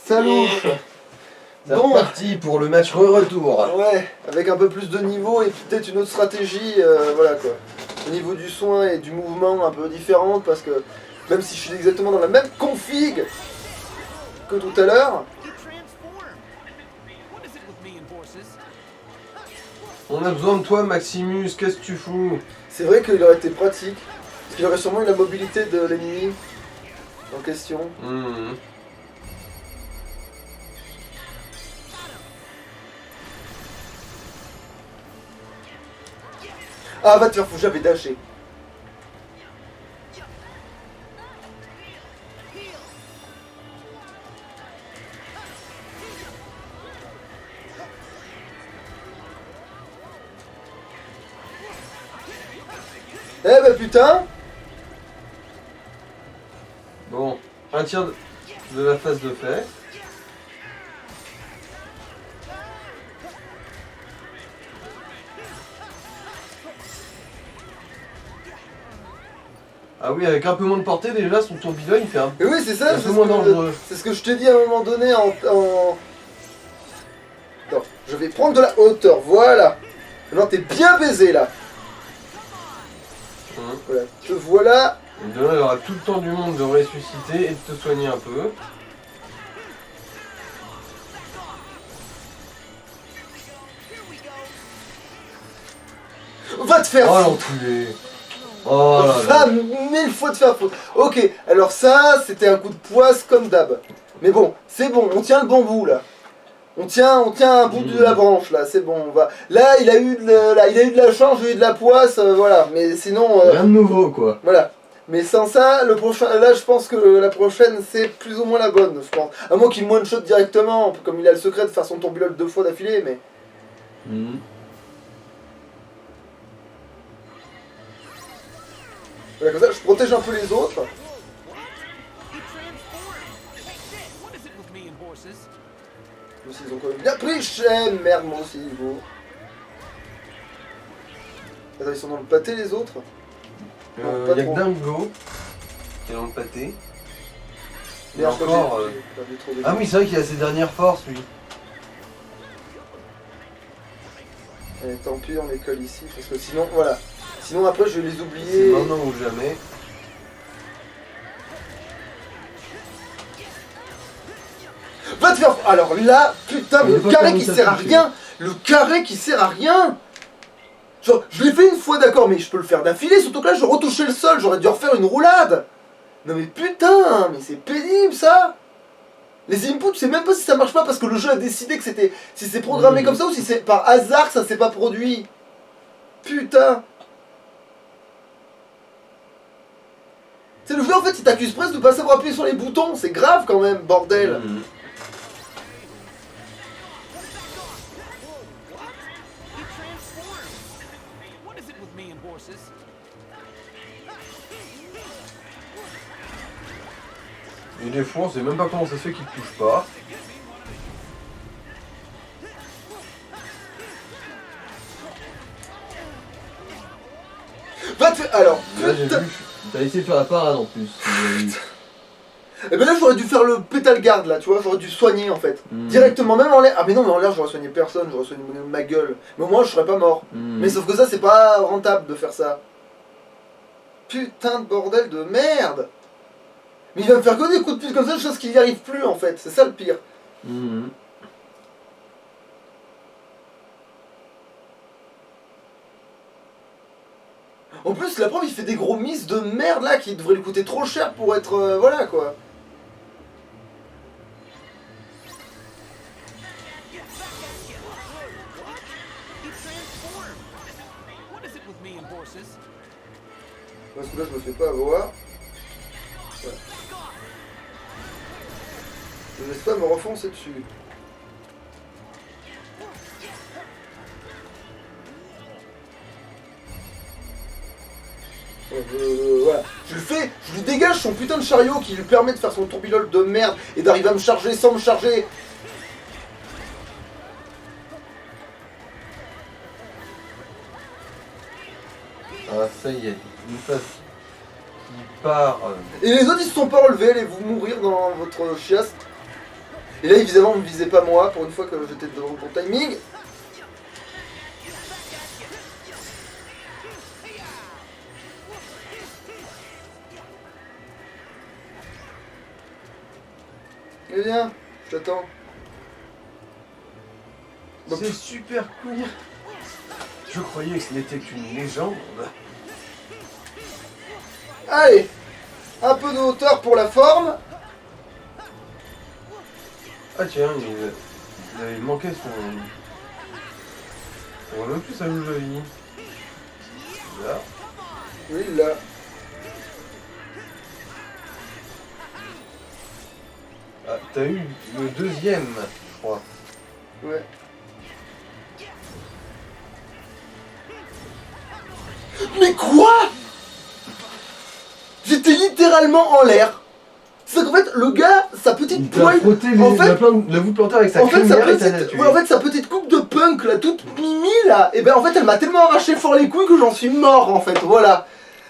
Ça louche. C'est Bon. reparti pour le match retour. Ouais, avec un peu plus de niveau et peut-être une autre stratégie, voilà quoi. Au niveau du soin et du mouvement un peu différente parce que même si je suis exactement dans la même config que tout à l'heure, On a besoin de toi, Maximus, qu'est-ce que tu fous? c'est vrai qu'il aurait été pratique. Parce qu'il aurait sûrement eu la mobilité de l'ennemi en question. Ah, va te faire foutre, j'avais dashé. Eh bah putain. Bon, un tir de la phase de fait. Ah oui, avec un peu moins de portée déjà, son tourbillon il fait un Mais oui, c'est ça, peu moins dangereux. c'est ce que je t'ai dit à un moment donné en... Non, je vais prendre de la hauteur, voilà. Maintenant t'es bien baisé là. Voilà, te voilà. Et de là, il aura tout le temps du monde de ressusciter et de te soigner un peu. Va te faire Oh foutre. l'enculé! Oh là Va là! 1000 fois te faire foutre. Ok, alors ça, c'était un coup de poisse comme d'hab. Mais bon, c'est bon, on tient le bon bout là. On tient un bout de la branche là, c'est bon, on va. Là, il a eu de la chance, j'ai eu de la poisse, voilà. Mais sinon. Rien de nouveau quoi. Voilà. Mais sans ça, le prochain, là je pense que la prochaine c'est plus ou moins la bonne, je pense. À moins qu'il me one-shot directement, comme il a le secret de faire son tourbillon 2 fois d'affilée, mais... Voilà, comme ça je protège un peu les autres. Eux aussi ils ont quand même bien pris cher, merde moi aussi, go. Attends, ils sont dans le pâté les autres? Il Non, y a pas que trop. Dingo qui est dans le pâté. Et Merde, je crois encore. que j'ai perdu trop de Ah oui, c'est vrai qu'il a ses dernières forces lui. Allez, tant pis, on les colle ici, parce que sinon, voilà. Sinon après je vais les C'est oublier. maintenant ou jamais. Va te faire... Alors là, putain, mais On le est pas carré comme qui ça sert à touché. rien. Le carré qui sert à rien. Genre, je l'ai fait une fois, d'accord, mais je peux le faire d'affilée, surtout que là, je retouchais le sol, j'aurais dû refaire une roulade. Non mais putain, mais c'est pénible ça. Les inputs, je sais même pas si ça marche pas parce que le jeu a décidé que c'était... Si c'est programmé comme ça ou si c'est par hasard que ça s'est pas produit. Putain. C'est le jeu en fait, il t'accuse presque de pas savoir appuyer sur les boutons, c'est grave quand même, bordel. Et des fois, on sait même pas comment ça se fait qu'il te touche pas. Va te faire... Alors, Là, j'ai putain. vu. T'as essayé de faire la parade en plus. Et ben là j'aurais dû faire le pétale garde là, tu vois, j'aurais dû soigner en fait. Directement, même en l'air. Ah mais non, mais en l'air j'aurais soigné personne, j'aurais soigné ma gueule. Mais au moins je serais pas mort. Mais sauf que ça c'est pas rentable de faire ça. Putain de bordel de merde. Mais il va me faire que des coups de pute comme ça, chose qu'il n'y arrive plus en fait, c'est ça le pire. En plus la preuve il fait des gros miss de merde là qui devraient lui coûter trop cher pour être... voilà quoi. Parce que là je me fais pas avoir. Voilà. Je ne laisse pas me refoncer dessus. Voilà. Je lui dégage son putain de chariot qui lui permet de faire son tourbillon de merde et d'arriver à me charger sans me charger. Ah, ça y est, une phase qui part. Et les autres ils se sont pas relevés, allez vous mourir dans votre chiasse. Et là, évidemment, on me visait pas moi, pour une fois que j'étais devant le bon timing. Eh bien, je t'attends. C'est super cool. Je croyais que ce n'était qu'une légende. Allez, un peu de hauteur pour la forme. Ah tiens, il manquait son... On voit même plus sa jolie. Là. Oui, là. Ah, t'as eu le deuxième, je crois. Ouais. Mais quoi? J'étais littéralement en l'air. C'est qu'en fait, le gars, sa petite pointe. En fait, la voûte plantaire avec sa en fait, sa crinière et petite, ouais, en fait, sa petite coupe de punk, là, toute mimi, là, et ben en fait, elle m'a tellement arraché fort les couilles que j'en suis mort, en fait, voilà.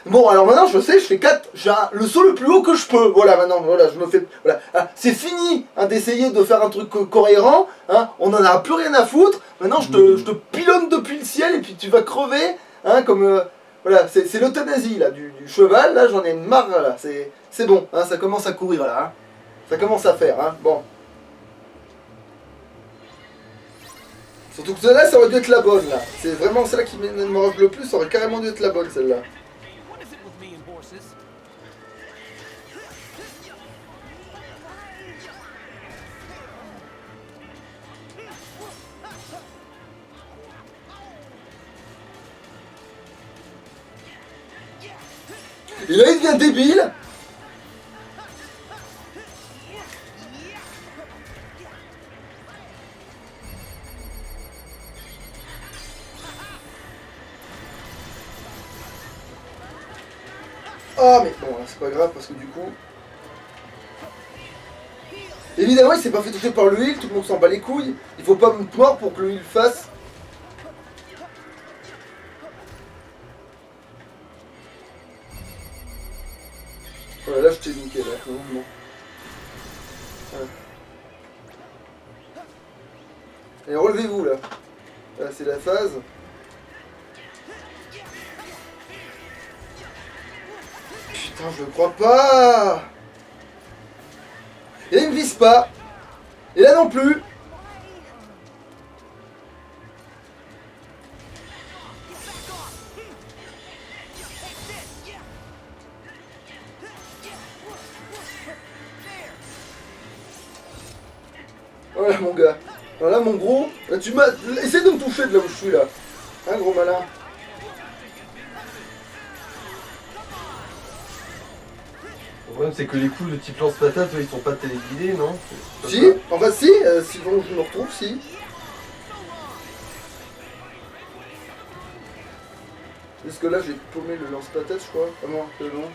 Bon, alors maintenant, je sais, je fais 4, j'ai le saut le plus haut que je peux, voilà, maintenant, voilà, je me fais, voilà. Ah, c'est fini, hein, d'essayer de faire un truc cohérent, hein, on en a plus rien à foutre, maintenant, je te pilonne depuis le ciel, et puis tu vas crever, hein, comme, voilà, c'est l'euthanasie, là, du cheval, là, j'en ai marre, là, c'est bon, hein, ça commence à courir, là, hein, ça commence à faire, hein, bon. Surtout que celle-là, ça aurait dû être la bonne, là. C'est vraiment celle-là qui m'énerve le plus, ça aurait carrément dû être la bonne, celle-là. Et là, il devient débile. Ah mais bon, c'est pas grave parce que du coup... Évidemment il s'est pas fait toucher par le heal, tout le monde s'en bat les couilles. Il faut pas me mort pour que le heal fasse. Voilà, là je t'ai niqué là, non, non. Ouais. Allez, relevez-vous là. Là c'est la phase. Putain, je le crois pas. Et là, il me vise pas. Et là non plus. Voilà mon gars. Voilà mon gros. Là tu m'as... Essaye de me toucher de là où je suis là. Hein gros malin. Le problème c'est que les coups de type lance-patate, ils sont pas téléguidés, non? Si, enfin si, si bon, je me retrouve, si. Est-ce que là j'ai paumé le lance-patate, je crois? Ah non, non.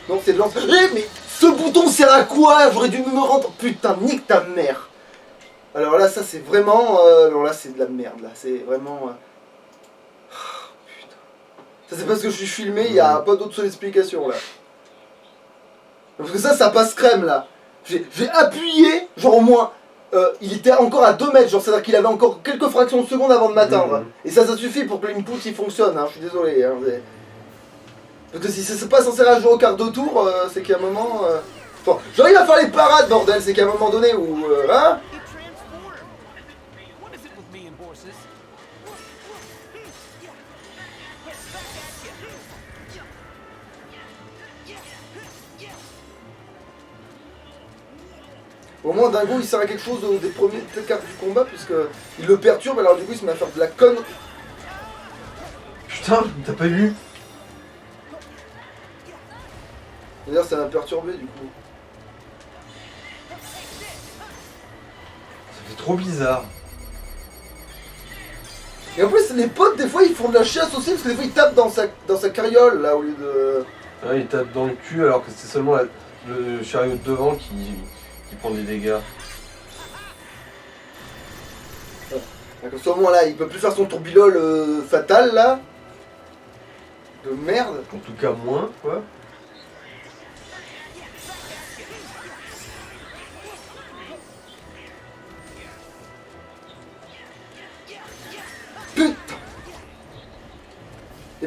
Non, c'est le lance... Eh, mais ce bouton sert à quoi? J'aurais dû me rendre... Putain, nique ta mère. Alors là, ça c'est vraiment... non, là c'est de la merde, là. C'est vraiment... Oh, putain. Ça c'est parce que je suis filmé, il n'y a pas d'autre seule explication, là. Parce que ça passe crème, là. J'ai appuyé, genre au moins... il était encore à 2 mètres, genre c'est-à-dire qu'il avait encore quelques fractions de seconde avant de m'atteindre. Et ça suffit pour que l'input il fonctionne, hein. Je suis désolé. Hein, parce que si c'est pas censé jouer au quart de tour, c'est qu'à un moment... Bon, j'arrive à faire les parades, bordel, c'est qu'à un moment donné où... hein. Au moins Dingo il sert à quelque chose des premiers cartes du combat puisque il le perturbe alors du coup il se met à faire de la connerie. Putain, t'as pas vu? D'ailleurs ça m'a perturbé du coup. Ça fait trop bizarre. Et en plus les potes des fois ils font de la chiasse aussi parce que des fois ils tapent dans sa carriole là au lieu de... Ouais, il tape dans le cul alors que c'est seulement le chariot de devant qui prend des dégâts. Comme ce moment là il peut plus faire son tourbillol fatal là. De merde. En tout cas moins quoi.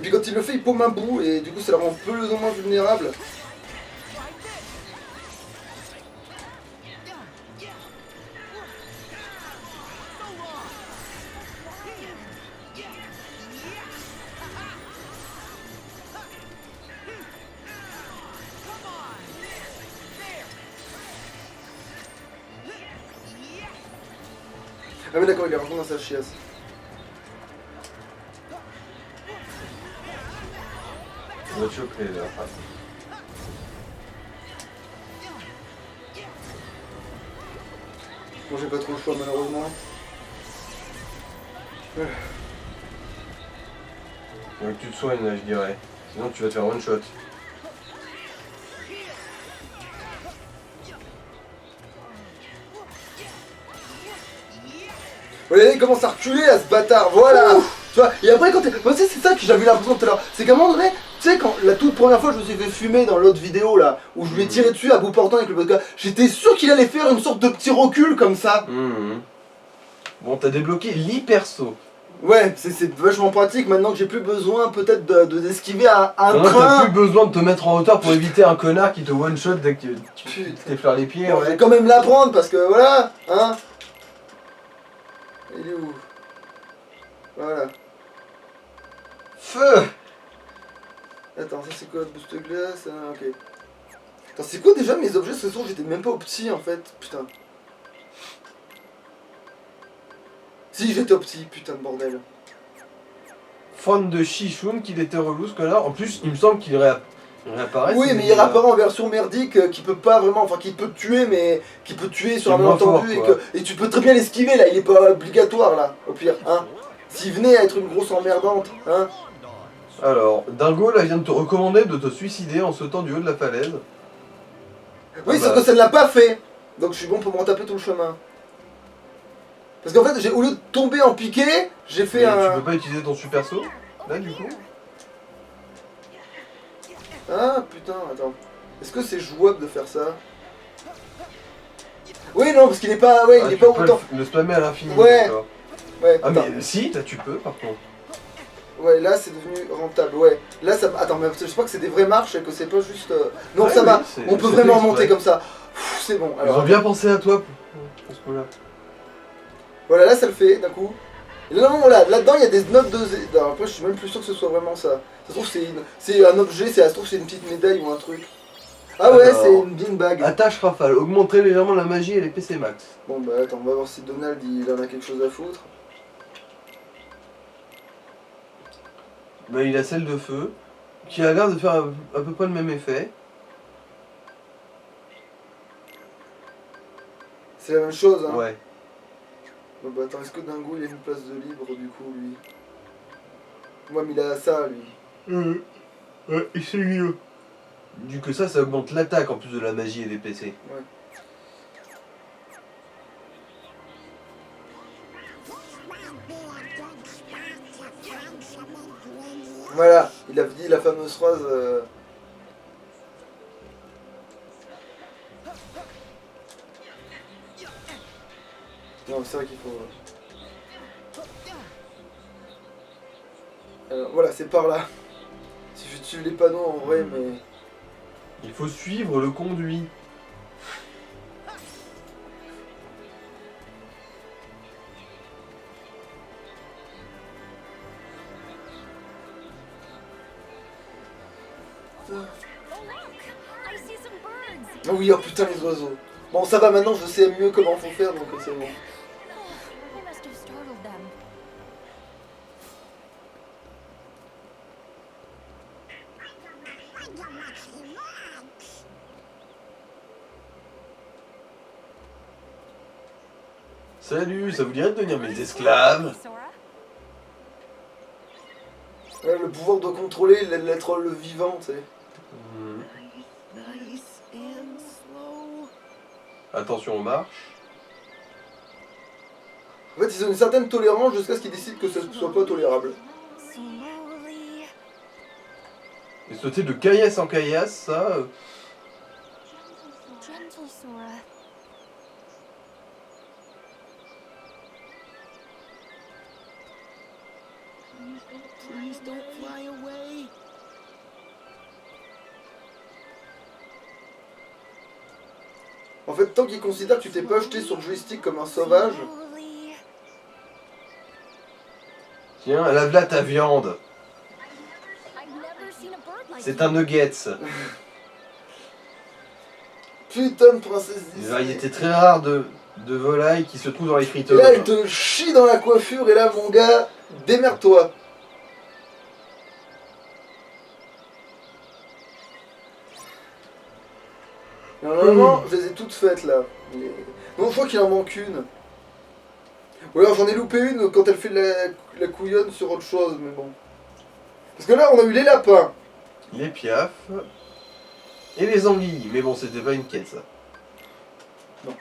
puis quand il le fait, il paume un bout, et du coup ça le rend plus ou moins vulnérable. Ah mais d'accord, il est rentré dans sa chiasse. On va te choper là. Bon, j'ai pas trop le choix malheureusement. Il faut que tu te soignes là, je dirais. Sinon tu vas te faire one shot. Voilà, il commence à reculer à ce bâtard, voilà. Tu vois, et après quand t'es... Moi, c'est ça que j'avais l'impression tout à l'heure. C'est qu'à un moment donné, tu sais, quand la toute première fois je me suis fait fumer dans l'autre vidéo là, où je lui ai tiré dessus à bout portant avec le vodka, j'étais sûr qu'il allait faire une sorte de petit recul comme ça. Bon, t'as débloqué l'hyper-saut. Ouais, c'est vachement pratique maintenant que j'ai plus besoin peut-être d'esquiver un Maintenant, train. t'as plus besoin de te mettre en hauteur pour éviter un connard qui te one-shot dès que tu t'effleures les pieds. Bon, je Ouais. vais quand même l'apprendre parce que voilà, hein. Il est où? Voilà. Feu. Attends, ça c'est quoi? Boost glace? Ah, ok. Attends, c'est quoi déjà mes objets? Ce soir j'étais même pas au petit en fait, putain. Si, j'étais au petit, putain de bordel. Fan de Chichoun qu'il était relou ce connard. En plus, il me semble qu'il réapparaît. Oui, mais il réapparaît en version merdique qui peut pas vraiment, enfin qui peut tuer, mais qui peut tuer sur un Qui est moins malentendu fort, et tu peux très bien l'esquiver là, il est pas obligatoire là, au pire, hein. S'il venait à être une grosse emmerdante, hein. Alors, Dingo là vient de te recommander de te suicider en sautant du haut de la falaise. Oui, Ah sauf bah. que ça ne l'a pas fait, donc je suis bon pour me retaper tout le chemin. Parce qu'en fait, au lieu de tomber en piqué, j'ai fait Mais un... tu peux pas utiliser ton super saut là du coup. Ah putain, attends. Est-ce que c'est jouable de faire ça? Oui, non, parce qu'il est pas... Ouais, Ah, il est tu pas peux autant... le spammer à l'infini. Ouais. D'accord. Ouais, Ah attends. mais si, là tu peux par contre. Ouais, là c'est devenu rentable, ouais. Là ça... Attends, mais je crois que c'est des vraies marches et que c'est pas juste... Non, Ouais, ça oui, va, c'est- on peut c'est vraiment fait exprès. monter comme ça. Pff, c'est bon, Ils alors... ont bien pensé à toi pour ce coup-là. Voilà, là ça le fait, d'un coup. Et là, non, là-dedans il y a des notes de... Alors, après, je suis même plus sûr que ce soit vraiment ça. Ça se trouve c'est un objet, ça se trouve c'est une petite médaille ou un truc. Ah ouais, Alors, c'est une beanbag. Attache rafale, augmenter légèrement la magie et les PC max. Bon bah attends, on va voir si Donald il en a quelque chose à foutre. Bah, il a celle de feu, qui a l'air de faire à peu près le même effet. C'est la même chose, hein. Ouais. Bon bah attends, est-ce que Dingo il a une place de libre du coup lui? Moi mais il a ça lui. Ouais, c'est mieux. Du coup ça augmente l'attaque en plus de la magie et des PC. Ouais. Voilà, il a dit la fameuse phrase. Non, c'est vrai qu'il faut. Alors voilà, c'est par là. Si je tue les panneaux en vrai, mais. Il faut suivre le conduit. Ah oui, oh putain les oiseaux. Bon ça va maintenant, je sais mieux comment faut faire donc c'est bon. Salut, ça vous dirait de devenir mes esclaves? Ouais, le pouvoir de contrôler l'être le vivant, tu sais. Attention aux marches. En fait, ils ont une certaine tolérance jusqu'à ce qu'ils décident que ce ne soit pas tolérable. Et sauter de caillasse en caillasse, ça... Please don't fly away. En fait, tant qu'il considère que tu t'es pas jeté sur le joystick comme un sauvage, Slowly. Tiens, lave là ta viande. I've never seen a bird like C'est you. un nuggets. putain de princesse Des Disney. variétés très rares de volailles qui se trouvent dans les Et friteuses. là, il te chie dans la coiffure, et là, mon gars, démerde-toi. Normalement, je les ai toutes faites là. Non, je crois qu'il en manque une. Ou alors j'en ai loupé une quand elle fait la couillonne sur autre chose, mais bon. Parce que là, on a eu les lapins. Les piafs. Et les anguilles. Mais bon, c'était pas une quête ça. Non,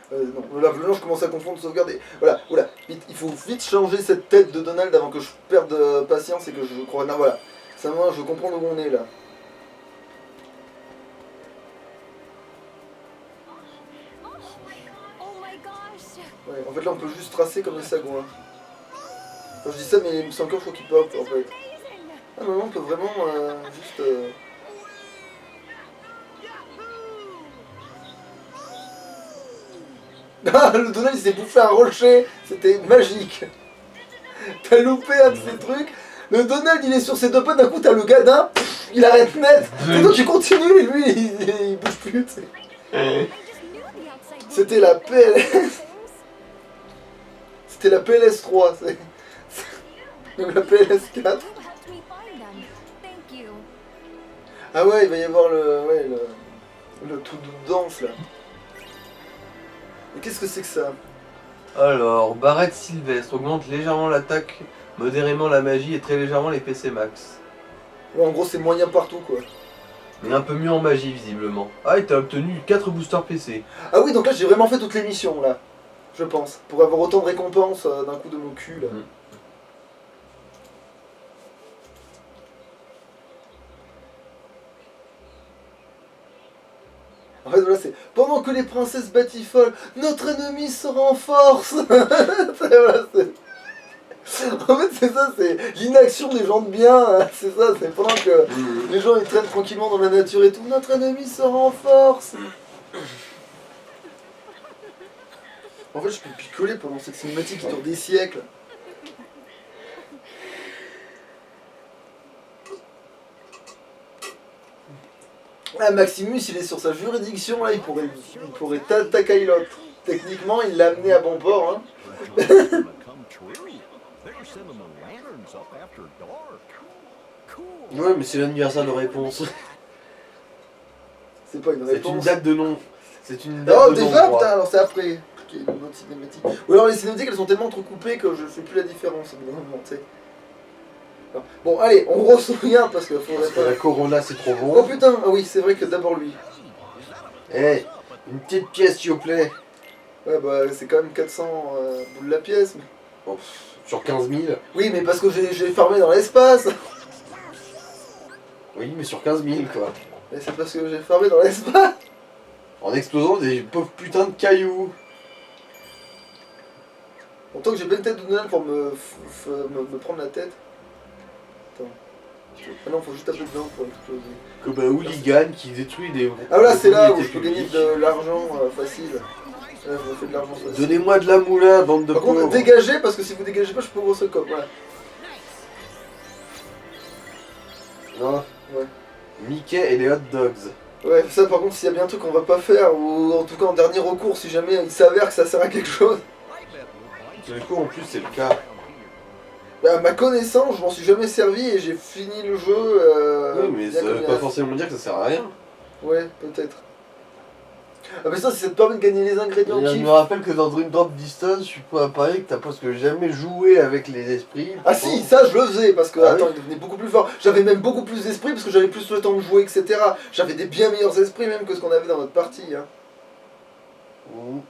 là, je commence à confondre sauvegarder. Voilà, vite, il faut vite changer cette tête de Donald avant que je perde patience et que je crois. Non, voilà. Ça, moi, je comprends où on est là. Oh my gosh. Ouais, en fait, là, on peut juste tracer comme des sagouins. Enfin, je dis ça, mais il me semble encore, je crois qu'il pop en fait. Amazing. Ah, non, on peut vraiment juste. Ah, le Donald il s'est bouffé un rocher, c'était magique. T'as loupé un de ces trucs. Le Donald il est sur ses deux pattes, d'un coup t'as le gadin, il arrête net. Et donc il continue et lui il bouge plus. Tu sais. I just knew the outside world C'était la would be PLS. things. C'était la PLS3, c'est. Même la PLS4. You helped me find them. Thank you. Ah ouais, il va y avoir le tout de danse là. Mais qu'est-ce que c'est que ça? Alors, barrette sylvestre augmente légèrement l'attaque, modérément la magie et très légèrement les PC max. Ouais, en gros c'est moyen partout quoi. Mais un peu mieux en magie visiblement. Ah, et t'as obtenu 4 boosters PC. Ah oui, donc là j'ai vraiment fait toutes les missions là. Je pense. Pour avoir autant de récompenses d'un coup de mon cul là. En fait, voilà, c'est pendant que les princesses batifolent, notre ennemi se renforce. Voilà, en fait, c'est ça, c'est l'inaction des gens de bien. Hein. C'est ça, c'est pendant que les gens ils traînent tranquillement dans la nature et tout, notre ennemi se renforce. En fait, je peux picoler pendant cette cinématique qui dure des siècles. Ah, Maximus, il est sur sa juridiction, là, il pourrait t'attaquer l'autre. Techniquement, il l'a amené à bon port, hein. Ouais, mais c'est l'anniversaire de réponse. C'est pas une C'est réponse. une date de nom. C'est une date Oh, de nom. déjà, droit. putain, alors c'est après. Ok, une autre cinématique. Ou alors les cinématiques, elles sont tellement entrecoupées que je fais plus la différence, au bout d'un moment, tu sais. Alors, bon, allez, on regarde parce que faudrait Parce que la pas... Corona c'est trop Oh bon. putain, ah oui, c'est vrai que d'abord lui. Eh, une petite pièce s'il vous plaît. Ouais, bah, c'est quand même 400 boules la pièce. Mais... Bon, sur 15 000. Oui, mais parce que j'ai farmé dans l'espace. Oui, mais sur 15 000 quoi. Mais c'est parce que j'ai farmé dans l'espace. En explosant des pauvres putains de cailloux. En tant que j'ai pas une tête de Donald pour me prendre la tête. Attends. Ah non, faut juste taper dedans pour exploser. Comme un hooligan qui détruit des. Ah voilà, c'est là où je propriétés peux gagner publiques. de l'argent facile. Là, je me fais de l'argent facile. Donnez-moi de la moula, bande de Par contre, pauvres. dégagez, parce que si vous dégagez pas, je peux ouvrir ce coffre. Voilà. Non. Ouais. Mickey et les hot dogs. Ouais, ça par contre, s'il y a bien un truc qu'on va pas faire, ou en tout cas en dernier recours, si jamais il s'avère que ça sert à quelque chose. Du coup, en plus, c'est le cas. Bah, à ma connaissance, je m'en suis jamais servi et j'ai fini le jeu. Oui, mais bien ça comme veut il y pas a- forcément dire que ça sert à rien. Ouais, peut-être. Ah, mais ça te permet de gagner les ingrédients Je kiff. me rappelle que dans Dream Drop Distance, je suis pas à Paris, que t'as presque jamais joué avec les esprits. Ah si, ça je le faisais parce que Ah attends, oui. il devenait beaucoup plus fort. J'avais même beaucoup plus d'esprit parce que j'avais plus le temps de jouer, etc. J'avais des bien meilleurs esprits même que ce qu'on avait dans notre partie. Hein. Ouh.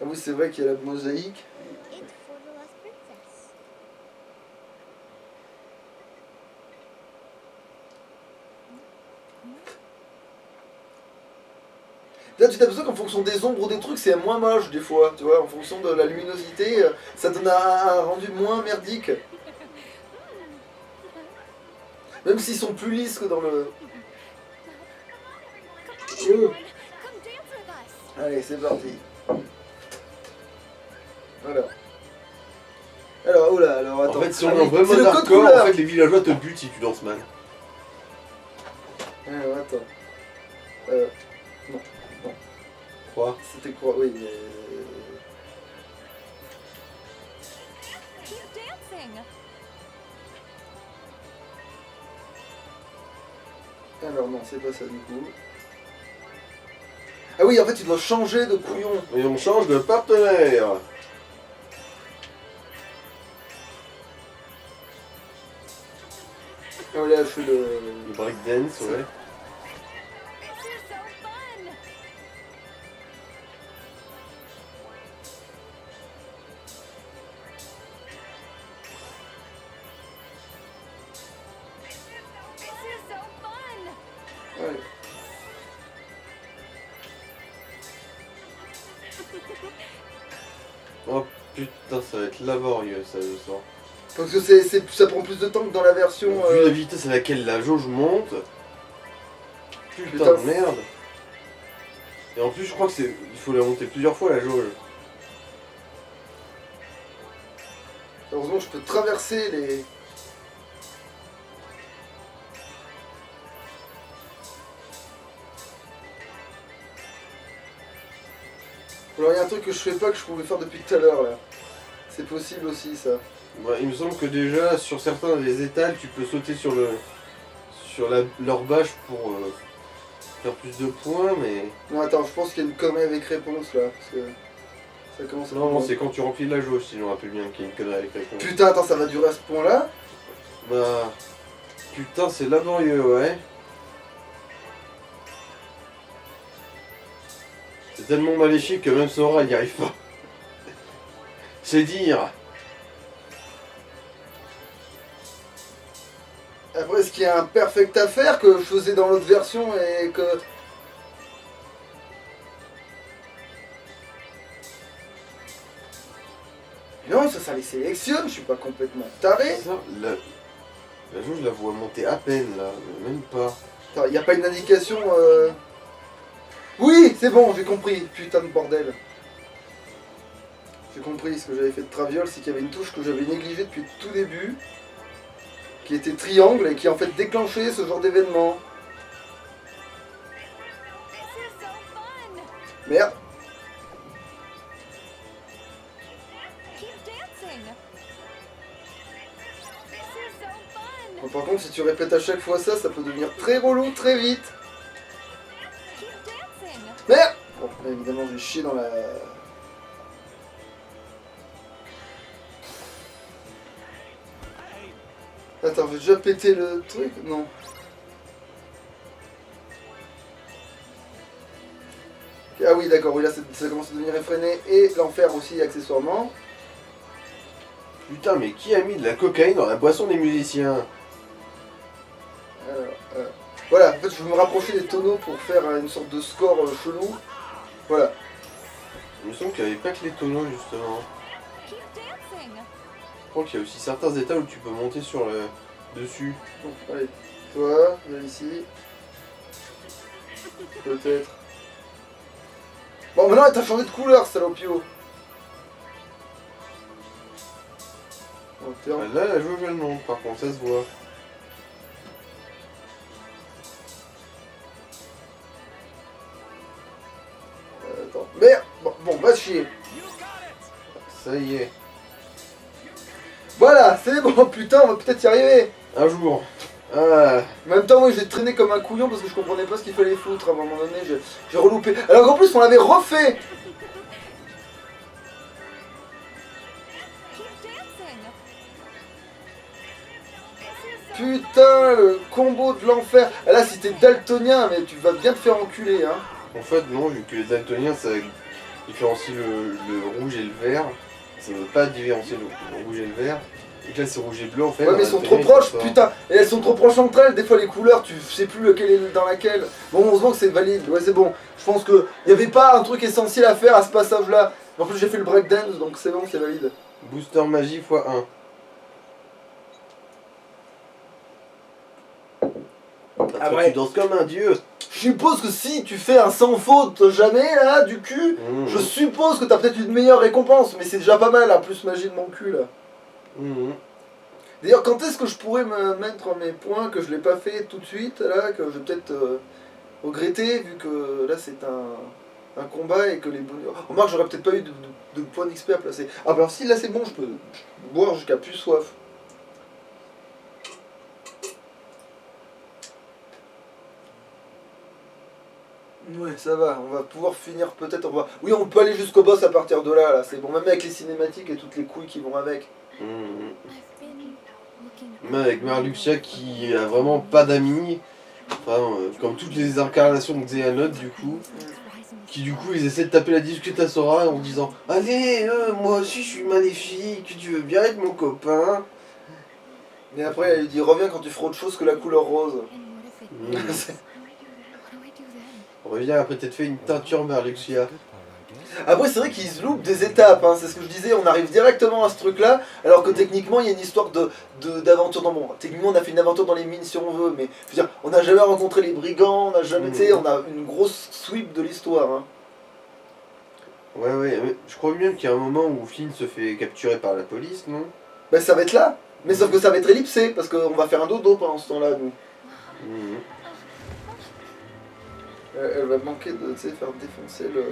Ah oui, c'est vrai qu'il y a la mosaïque. It's for the last princess. Là, tu t'aperçois qu'en fonction des ombres ou des trucs, c'est moins moche des fois, tu vois, en fonction de la luminosité, ça donne un rendu moins merdique. Même s'ils sont plus lisses que dans le... Come on, come dance with us. Allez, c'est parti. Voilà. Alors, oh là, alors attends. En fait, si on Ah est en oui, vrai c'est mode le code hardcore, couleur. en fait, les villageois te butent si tu danses mal. Alors, attends. Non, non. Quoi? C'était quoi? Oui, mais... Keep dancing. Alors non, c'est pas ça du coup. Ah oui, en fait, tu dois changer de couillon. Et on change de partenaire. Ah là, je fais le... Le breakdance, ouais. This is so fun. This is so fun. Ouais. Oh putain, ça va être laborieux ça, je sens. Parce que ça prend plus de temps que dans la version... Vu la vitesse à laquelle la jauge monte. Putain Putain, de merde. Et en plus, je crois que c'est. Il faut la monter plusieurs fois la jauge. Heureusement, je peux traverser les... Alors, il y a un truc que je fais pas que je pouvais faire depuis tout à l'heure, là. C'est possible aussi, ça. Ouais, il me semble que déjà, sur certains des étals, tu peux sauter sur le. Leur bâche pour faire plus de points, mais. Non, attends, je pense qu'il y a une connerie avec réponse, là. Parce que ça commence à... Non, c'est quand tu remplis la jauge, si je me rappelle bien, qu'il y a une connerie avec réponse. Putain, attends, ça va durer à ce point-là? Bah. Putain, c'est laborieux, ouais. C'est tellement maléfique que même Sora n'y arrive pas. C'est dire. Après, est-ce qu'il y a un perfect à faire que je faisais dans l'autre version et que... Non, ça les sélectionne, je suis pas complètement taré. Ça, la jauge, je la vois monter à peine là, mais même pas. Attends, y a pas une indication Oui, c'est bon, j'ai compris, putain de bordel. J'ai compris, ce que j'avais fait de Traviole, c'est qu'il y avait une touche que j'avais négligée depuis le tout début, qui était triangle et qui en fait déclenchait ce genre d'événement. This is so fun. Merde. Keep dancing. This is so fun. Bon, par contre, si tu répètes à chaque fois ça, ça peut devenir très relou très vite. Keep dancing. Merde. Bon, là, évidemment, j'ai chié dans la... Attends, j'ai déjà pété le truc? Non. Ok, ah oui, d'accord, oui, là, ça commence à devenir effréné. Et l'enfer aussi, accessoirement. Putain, mais qui a mis de la cocaïne dans la boisson des musiciens? Alors, voilà, en fait, je veux me rapprocher des tonneaux pour faire une sorte de score chelou. Voilà. Il me semble qu'il n'y avait pas que les tonneaux justement. Keep dancing. Je crois qu'il y a aussi certains états où tu peux monter sur le dessus. Bon, allez, toi, viens ici. Peut-être. Bon, maintenant, t'as changé de couleur, salopio. Bon, tiens. Là, la jauge elle monte, par contre, ça se voit. Attends, merde. Bon, va chier. Ça y est. Voilà, c'est bon, putain, on va peut-être y arriver. Un jour. Ah. En même temps, moi, j'ai traîné comme un couillon parce que je comprenais pas ce qu'il fallait foutre. À un moment donné, j'ai reloupé. Alors qu'en plus, on l'avait refait. Keep dancing. This is so Putain, le combo de l'enfer. Ah, là, si t'es daltonien, mais tu vas bien te faire enculer, hein. En fait, non, vu que les daltoniens, ça différencie le rouge et le vert. Ça ne veut pas différencier le rouge et le vert. Et que là c'est rouge et bleu en fait. Ouais, dans mais la elles sont télé, trop comme proches, ça. putain. Et elles sont trop proches entre elles, des fois les couleurs, tu sais plus lequel est dans laquelle. Bon, heureusement que c'est valide, ouais, c'est bon. Je pense que y avait pas un truc essentiel à faire à ce passage-là. En plus, j'ai fait le breakdance, donc c'est bon, c'est valide. Booster magie x1. Ah ouais. Tu danses comme un dieu. Je suppose que si tu fais un sans faute jamais, là, du cul, Mmh. je suppose que t'as peut-être une meilleure récompense, mais c'est déjà pas mal, la plus magie de mon cul, là. Mmh. D'ailleurs, quand est-ce que je pourrais me mettre mes points, que je l'ai pas fait tout de suite, là, que je vais peut-être regretter, vu que là c'est un combat et que les bonus... Oh, remarque, j'aurais peut-être pas eu de points d'XP à placer. Ah bah alors si, là c'est bon, je peux boire jusqu'à plus soif. Ouais, ça va, on va pouvoir finir peut-être... Oui, on peut aller jusqu'au boss à partir de là, c'est bon, même avec les cinématiques et toutes les couilles qui vont avec. Mmh. I've been looking Même avec Marluxia qui a vraiment pas d'amis. Enfin, comme toutes les incarnations de Xehanort du coup. Qui du coup ils essaient de taper la discute à Sora en disant allez, moi aussi je suis maléfique, tu veux bien être mon copain. Et après, elle lui dit reviens quand tu feras autre chose que la couleur rose. And what if it Mmh. is? What do I do then? Reviens après t'être fait une teinture Marluxia. Après, c'est vrai qu'ils se loupent des étapes, hein, c'est ce que je disais, on arrive directement à ce truc-là, alors que techniquement, il y a une histoire d'aventure dans... Bon, techniquement, on a fait une aventure dans les mines si on veut, mais je veux dire, on n'a jamais rencontré les brigands, on n'a jamais... Tu sais, on a une grosse sweep de l'histoire. Hein. Ouais, mais je crois bien qu'il y a un moment où Flynn se fait capturer par la police, non? Ben, ça va être là, mais sauf que ça va être ellipsé, parce qu'on va faire un dodo pendant ce temps-là, nous. Mmh. Elle va manquer de, tu sais, faire défoncer le...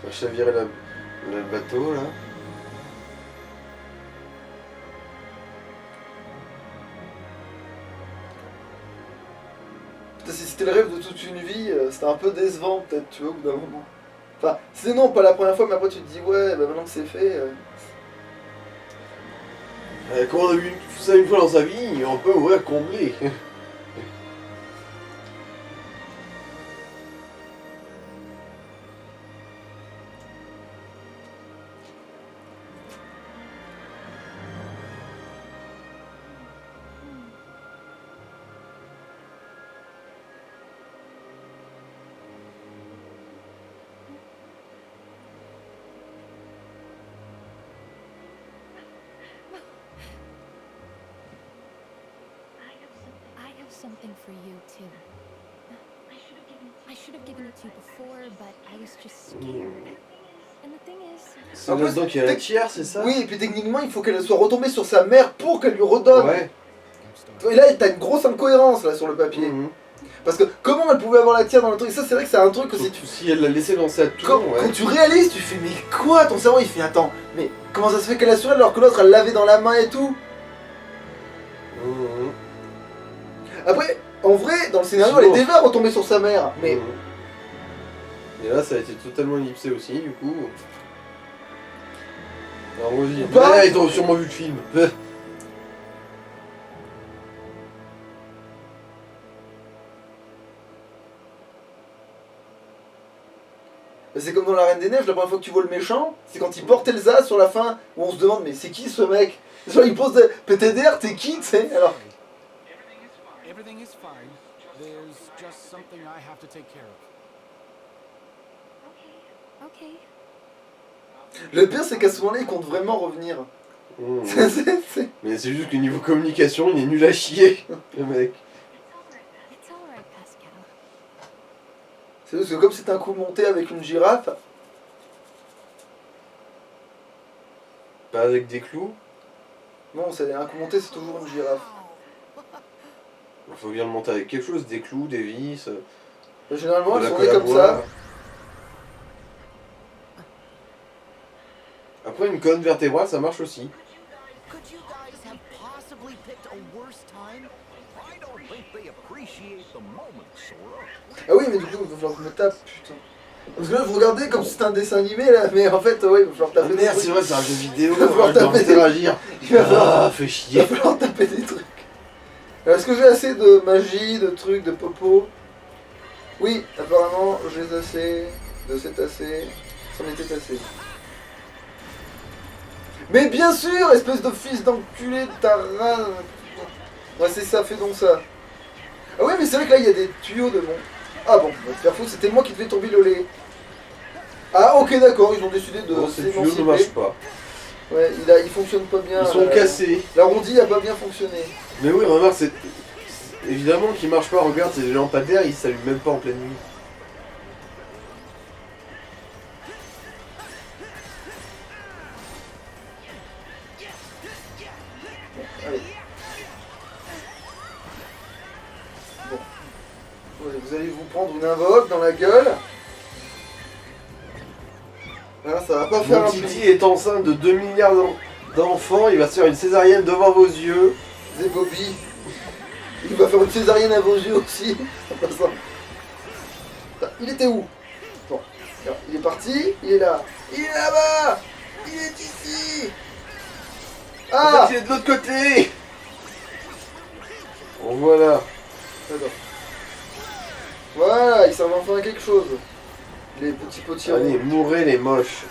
Faire chavirer le bateau là. Putain, si c'était le rêve de toute une vie, c'était un peu décevant, peut-être, tu vois, au bout d'un moment. Enfin, c'est non, pas la première fois, mais après tu te dis, ouais, bah maintenant que c'est fait... Quand on a vu ça une fois dans sa vie, on peut ouvrir combler. I have something for you too. I should have given it to you before, but I was just scared. And the thing is, C'est En plus, là-dedans qu'il y a la tiers, c'est ça? Oui, et puis techniquement, il faut qu'elle soit retombée sur sa mère pour qu'elle lui redonne. Ouais. Et là, t'as une grosse incohérence là sur le papier. Mmh. Parce que comment elle pouvait avoir la tienne dans le truc? Ça, c'est vrai que c'est un truc que si tu... Si elle l'a laissé dans sa tour, Quand, ouais. quand tu réalises, tu fais mais quoi? Ton cerveau il fait attends, mais comment ça se fait qu'elle a sur elle alors que l'autre elle l'avait dans la main et tout? Mmh. Après, en vrai, dans le scénario, Sinon- elle est déjà retombée sur sa mère. Mais Mmh. Et là, ça a été totalement ellipsé aussi, du coup. Alors, vas-y. Ou pas. Ah, ils ont sûrement vu le film. c'est comme dans la Reine des Neiges, la première fois que tu vois le méchant, c'est quand il porte Elsa sur la fin, où on se demande mais c'est qui ce mec? Genre il pose des PTDR, t'es qui, tu sais? Alors, Everything is fine. There's just something I have to take care of. okay. le pire c'est qu'à ce moment-là, il compte vraiment revenir. Mmh. C'est- Mais c'est juste que niveau communication, il est nul à chier, le mec. It's alright, Pascal. C'est juste que comme c'est un coup monté avec une girafe, Pas avec des clous. non, c'est un coup monté, c'est toujours une girafe. Il faut bien le monter avec quelque chose, des clous, des vis, Généralement, de elles la sont colle nées à comme bois. ça. Après, une colonne vertébrale, ça marche aussi. Could you guys have possibly picked a worse time? I don't think they appreciate the moment, Sora. Ah oui, mais du coup, il va falloir que je me tape, putain. Parce que là, vous regardez comme si c'était un dessin animé là, mais en fait, ouais, il va falloir Ah taper des merde, trucs. c'est vrai, c'est un jeu vidéo, Il va falloir je dois taper des- interagir. Il va falloir- Ah, fait Il va chier. falloir taper des trucs. Alors, est-ce que j'ai assez de magie, de trucs, de popo? Oui, apparemment, j'ai assez de cétacés. C'en était assez. Mais bien sûr, espèce de fils d'enculé de ta race. Ouais, c'est ça, fais donc ça. Ah ouais, mais c'est vrai que là, il y a des tuyaux devant. Ah bon, va te faire foutre, c'était moi qui devais tomber le lait. Ah ok, d'accord, ils ont décidé de Non, ces tuyaux ne s'émanciper. marchent pas. Ouais, il fonctionne pas bien. Ils sont cassés. L'arrondi a pas bien fonctionné. Mais oui, remarque, c'est... Évidemment qu'ils marchent pas, regarde, c'est les lampadaires, ils s'allument même pas en pleine nuit. Allez. Bon. Ouais, vous allez vous prendre une invoque dans la gueule. Hein, ça va pas faire Mon un Titi est enceinte de 2 milliards d'enfants, il va se faire une césarienne devant vos yeux. C'est Bobby. Il va faire une césarienne à vos yeux aussi. En passant. Putain, il était où? Bon, alors, il est parti, il est là. Il est là-bas. Il est ici. En Ah, fait, il est de l'autre côté. Bon, voilà. d'accord. Voilà, ils servent enfin à quelque chose. Les petits potirons. Allez, mourrez les moches.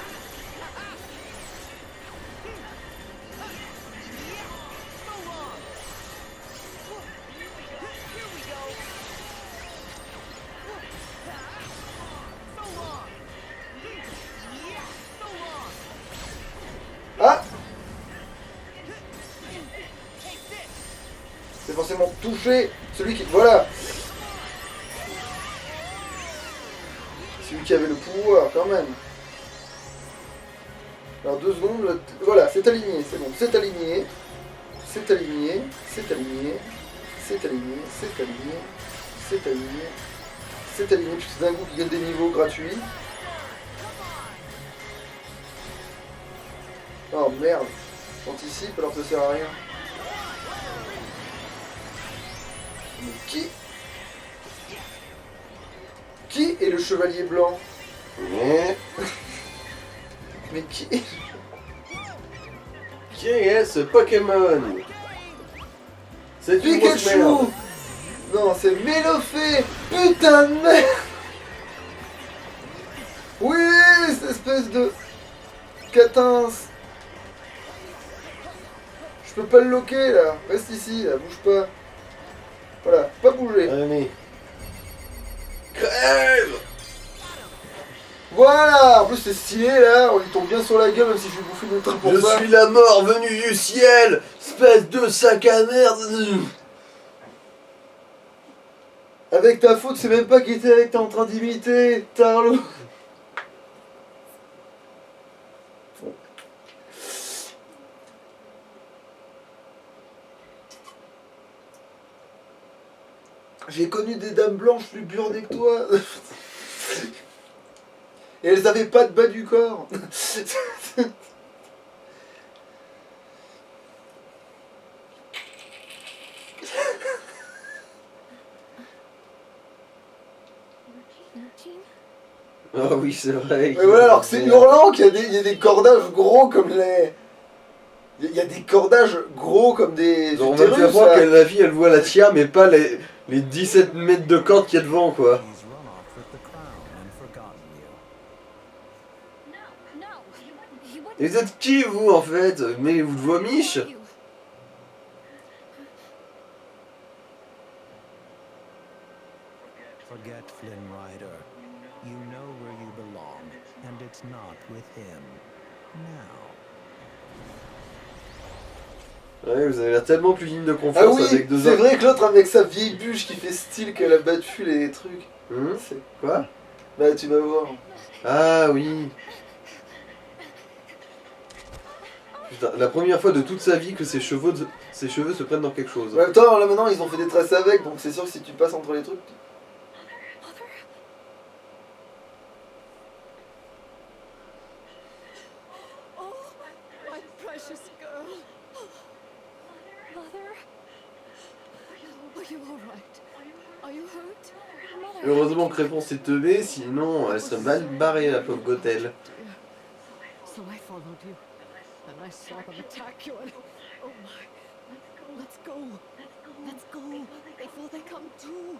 Ah, c'est forcément toucher celui qui... Voilà. Celui qui avait le pouvoir, quand même. Alors 2 secondes, voilà, c'est aligné, c'est bon, c'est aligné. C'est aligné, c'est aligné, c'est aligné, c'est aligné, c'est aligné, c'est aligné, puisque c'est d'un coup qui gagne des niveaux gratuits. Oh merde, j'anticipe alors que ça sert à rien. Mais qui est le chevalier blanc? Mais qui? Qui est ce Pokémon? C'est une grosse Pikachu! merde. Non, c'est Mélofée! Putain de merde! Oui, cette espèce de catins! Je peux pas le loquer là, reste ici, là, bouge pas. Voilà, pas bouger. Allez. Crève! Voilà! En plus c'est stylé là, on lui tombe bien sur la gueule même si je vais bouffer le truc pour Je ça. suis la mort venue du ciel, espèce de sac à merde. Avec ta faute, c'est même pas qui était avec, t'es en train d'imiter, Tarlo. Bon. J'ai connu des dames blanches plus burnées que toi. Et elles avaient pas de bas du corps. Jean? Ah oui, c'est vrai. Mais voilà, alors que c'est hurlant qu'il y a des cordages gros comme les... Il y a des cordages gros comme des On va te faire utérus, voir là. que la fille elle voit la tiare mais pas les 17 mètres de corde qu'il y a devant quoi. He's run off with the crown and forgotten you. No, he wouldn't. Et vous êtes qui vous en fait? Mais vous de vomiche? You. Forget Flynn Rider. You know where you belong, and it's not with him. Now. Ouais, vous avez l'air tellement plus digne de Ah confiance oui, avec deux c'est hommes. vrai que l'autre avec sa vieille bûche qui fait style qu'elle a battu les trucs. C'est- Quoi? Bah tu vas voir. Ah oui. Putain, la première fois de toute sa vie que ses cheveux se prennent dans quelque chose. En même temps, là maintenant ils ont fait des tresses avec, donc c'est sûr que si tu passes entre les trucs... Oh, my precious girl. Mother? Are you alright? Are you hurt? Mother? Heureusement que Réponse est teubée, sinon elle serait mal barrée la pauvre Gothel. So I followed you, and I saw them attack you, and oh my, let's go, let's go, before they come to.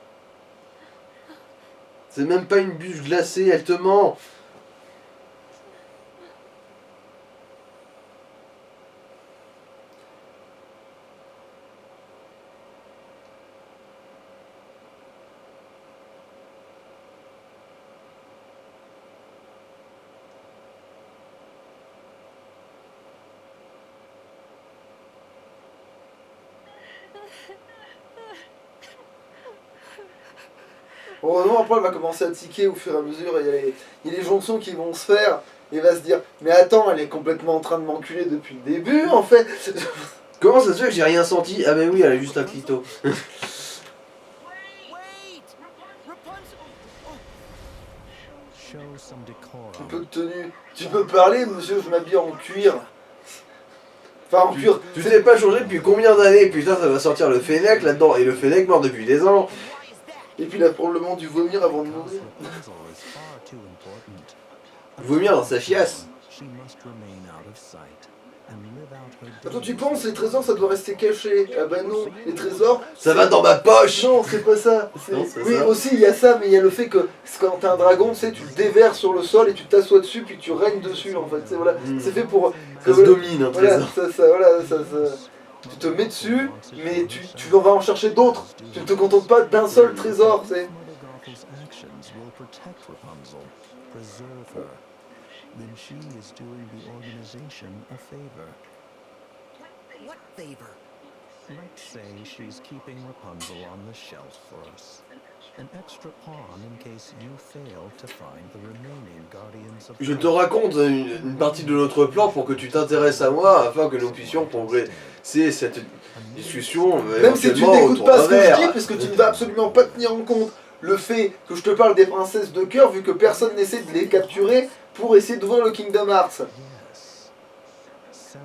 C'est même pas une bûche glacée, elle te ment. Heureusement, après, elle va commencer à tiquer au fur et à mesure. Il y a les jonctions qui vont se faire. Et il va se dire, mais attends, elle est complètement en train de m'enculer depuis le début, en fait. Comment ça se fait que j'ai rien senti? Ah mais oui, elle a juste un clito. Wait! Rapunzel! Show some decorum. Un peu de tenue. Tu peux parler, monsieur, je m'habille en cuir. Enfin, en cuir. Tu t'es pas changé depuis combien d'années? Putain, ça va sortir le Fennec là-dedans. Et le Fennec mort depuis des ans. Why is that? Et puis, il a probablement dû vomir avant de mourir. Rapunzel is far too important. Vomir dans sa chiasse. She must remain out of sight and live out her Attends, tu days. penses, les trésors, ça doit rester caché. Ah bah non, les trésors... Ça va dans ma poche. Non, c'est pas ça. Non, c'est Oui, ça. aussi, il y a ça, mais il y a le fait que quand t'es un dragon, tu sais, tu le déverses sur le sol et tu t'assois dessus, puis tu règnes dessus, en fait. Voilà. C'est fait pour... Ça se domine un Voilà, trésor. tu te mets dessus, mais tu vas en chercher d'autres. Tu ne te contentes pas d'un seul trésor, tu sais. Mother Gothel's actions will protect Rapunzel, preserve her. Then she is doing the organization a favor. What favor? Let's say she's keeping Rapunzel on the shelf for us. An extra pawn in case you fail to find the remaining guardians of Je te raconte une partie de notre plan pour que tu t'intéresses à moi afin que nous puissions progresser cette discussion. Même si tu éventuellement n'écoutes autour pas d'un ce que je verre. dis, parce que tu ne vas absolument pas tenir en compte le fait que je te parle des princesses de cœur, vu que personne n'essaie de les capturer pour essayer d'ouvrir le Kingdom Hearts. Yes.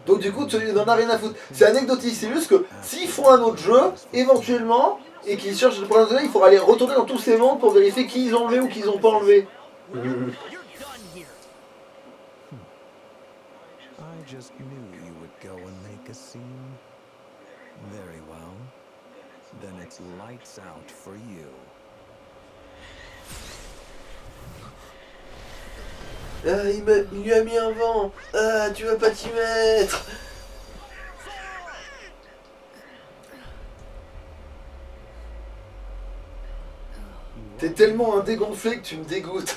Donc du coup, tu n'en as rien à foutre. C'est anecdotique, c'est juste que s'ils font un autre jeu, éventuellement, et qu'ils cherchent le problème, il faudra aller retourner dans tous ces mondes pour vérifier qui ils ont enlevé ou qui ils ont pas enlevé. You're done here. I just knew you would go and make a scene. Very well. Then it's lights out for you. Ah, il lui a mis un vent. Ah, tu vas pas t'y mettre. T'es tellement un dégonflé que tu me dégoûtes.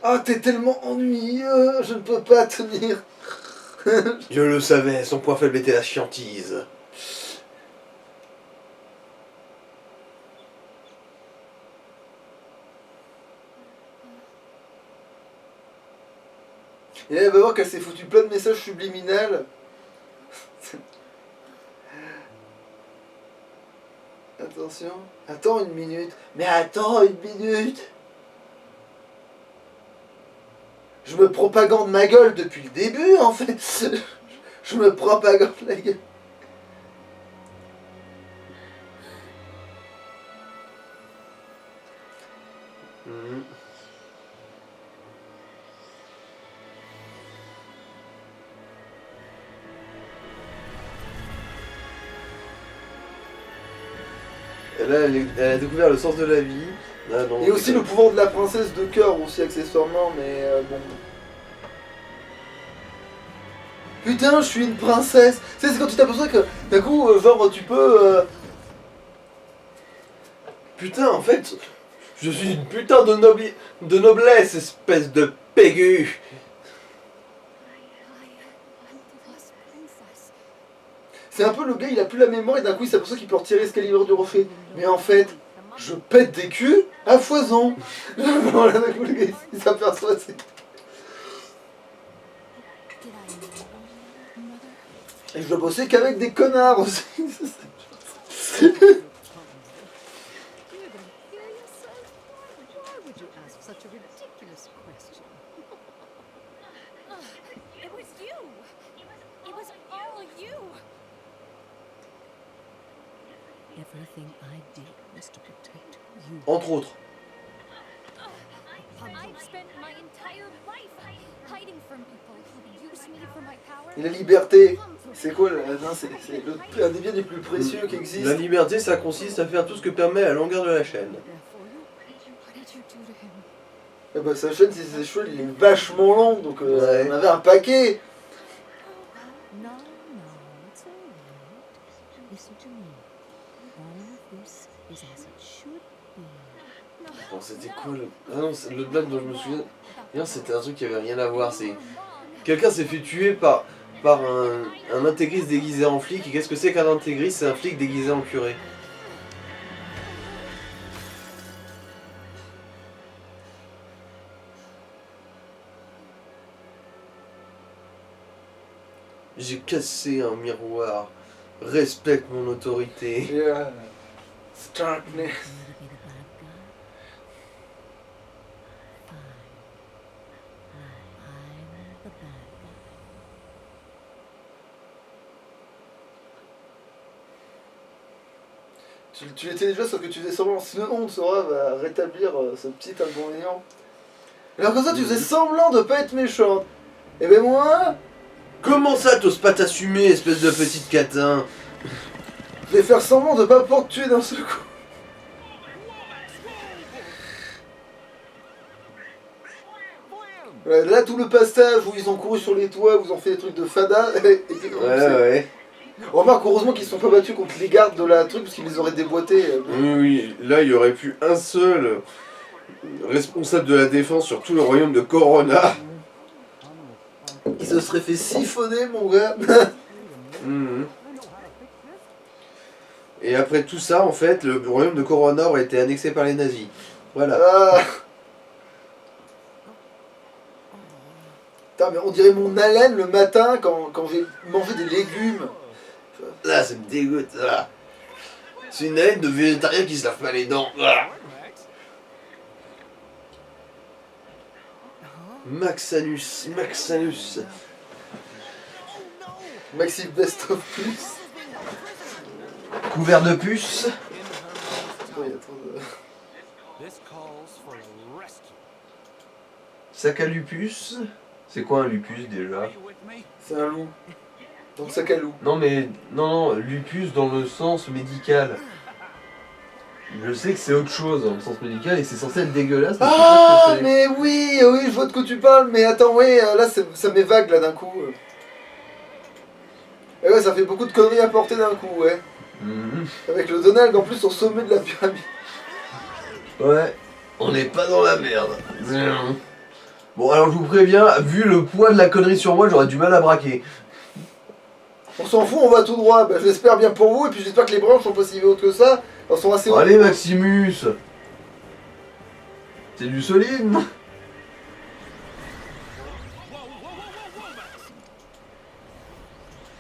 Ah, t'es tellement ennuyeux, je ne peux pas tenir. Je le savais, son point faible était la chiantise. Et là, elle va voir qu'elle s'est foutu plein de messages subliminaux. Attention. Attends une minute. Mais attends une minute. Je me propagande ma gueule depuis le début, en fait. Je me propagande la gueule. Mhm. Et là, elle a découvert le sens de la vie. Ah, non, Et aussi le pouvoir de la princesse de cœur, aussi accessoirement, mais bon. Putain, je suis une princesse. Tu sais, c'est quand tu t'aperçois que d'un coup, genre, tu peux. Putain, en fait, je suis une putain de noblesse, espèce de pégu. I'm the lost princess. C'est un peu le gars, il a plus la mémoire et d'un coup, il s'aperçoit qu'il peut retirer Excalibur du rocher. Mais en fait, je pète des culs à foison. Voilà, d'un coup, le gars, il s'aperçoit. Did I know, Mother? Et je dois bosser qu'avec des connards aussi. You didn't hear yourself? Why would you ask such a ridiculous question? It was you! It was all you! Everything I did was to protect you. Entre autres. I've spent my entire life hiding from people who use me for my power. Et la liberté, c'est quoi c'est un des biens les plus précieux qui La existent. liberté, ça consiste à faire tout ce que permet la longueur de la chaîne. Therefore, What did you do to him? Et bah sa chaîne, c'est ses cheveux, il est vachement long, donc Ouais. on avait un paquet. no, it's all right. Listen to me. All of this is as it should be. Attends, c'était quoi le... Ah non, le blague dont je me souviens... Non, c'était un truc qui avait rien à voir, c'est... Quelqu'un s'est fait tuer par un intégriste déguisé en flic, et qu'est-ce que c'est qu'un intégriste? C'est un flic déguisé en curé. J'ai cassé un miroir. Respecte mon autorité. Yeah. Starkness. You want to be the bad guy? Fine. I'm the bad guy. Tu l'étais déjà, sauf que tu faisais semblant. Sinon, Sora va rétablir ce petit inconvénient. Alors comme ça, tu faisais semblant de pas être méchant. Et ben moi, Comment ça, t'oses pas t'assumer, espèce de petite catin? je vais faire semblant de pas pouvoir te tuer d'un seul coup. Ouais, là, tout le passage où ils ont couru sur les toits, où ils ont fait des trucs de fada. Et puis, Ouais. remarque, heureusement qu'ils se sont pas battus contre les gardes de la truc, parce qu'ils les auraient déboîtés. Oui, là, il y aurait pu un seul responsable de la défense sur tout le royaume de Corona. Ils se seraient fait siphonner, mon gars. Mhm. Et après tout ça, en fait, le royaume de Corona aurait été annexé par les nazis. Voilà. Ah. Putain, mais on dirait mon haleine le matin quand j'ai mangé des légumes. Là, ça me dégoûte. Ah. C'est une haine de végétarien qui se lave pas les dents. Ah. Maxanus. Maxi Best of Plus. Couvert de puces. Oh, il y a trop de... This calls for a rescue. Sac à lupus. C'est quoi un lupus déjà? Are you with me? C'est un loup. Donc sac à loup. Non, lupus dans le sens médical. Je sais que c'est autre chose dans le sens médical et c'est censé être dégueulasse. Mais je sais pas Ah, ce que c'est. mais oui, je vois de quoi tu parles, mais attends, oui, là, ça m'est vague, là, d'un coup. Et ouais, ça fait beaucoup de conneries à porter d'un coup, ouais. Mhm. Avec le Donald, en plus, au sommet de la pyramide. Ouais, on n'est pas dans la merde. Bon, alors je vous préviens, vu le poids de la connerie sur moi, j'aurais du mal à braquer. On s'en fout, on va tout droit. Bah, j'espère bien pour vous, et puis j'espère que les branches sont pas si hautes que ça. Elles sont assez hautes. Allez, Maximus. C'est du solide.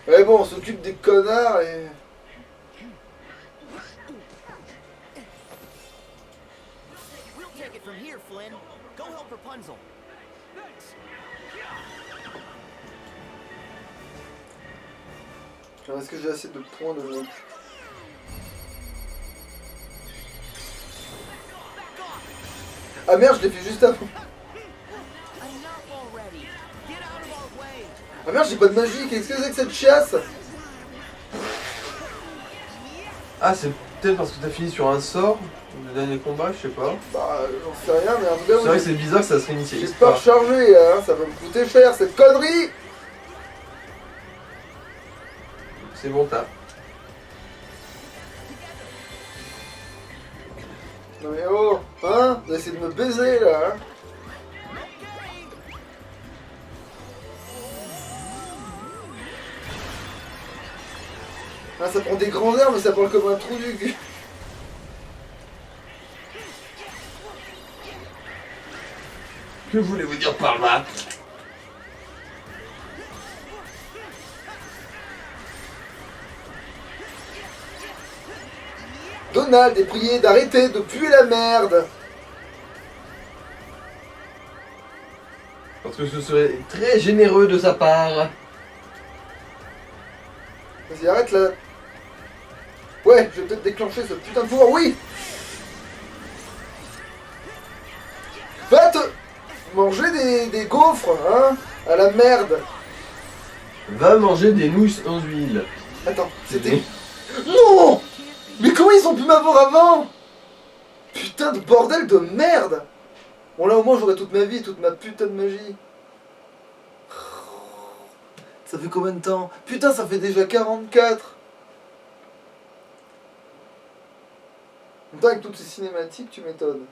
Mais bon, on s'occupe des connards et... We'll take it from here, Flynn. Go help Rapunzel. Alors, est-ce que j'ai assez de points de jeu? Ah merde, je l'ai fait juste avant. Enough already. Get out of our way. Ah merde, j'ai pas de magie, qu'est-ce que c'est que cette chiasse? Ah, c'est peut-être parce que t'as fini sur un sort, le dernier combat, je sais pas. Bah, j'en sais rien, mais en tout cas, C'est vrai que c'est bizarre que ça se réinitie. j'ai pas rechargé, hein, ça va me coûter cher, cette connerie. C'est bon, t'as. Non mais oh, hein, vous essayez de me baiser, là, hein. Ah, ça prend des grands airs, mais ça parle comme un trou du cul. Que voulez-vous dire par là? Donald est prié d'arrêter de puer la merde. Parce que ce serait très généreux de sa part. Vas-y, arrête là. Ouais, je vais peut-être déclencher ce putain de pouvoir, oui. Va te manger des gaufres, hein, à la merde. Va manger des nouilles en huile. Attends, c'était... Non. Mais comment ils ont pu m'avoir avant? Putain de bordel de merde. Bon là au moins j'aurai toute ma vie et toute ma putain de magie. Ça fait combien de temps? Putain, ça fait déjà 44. En même temps, avec toutes ces cinématiques, tu m'étonnes.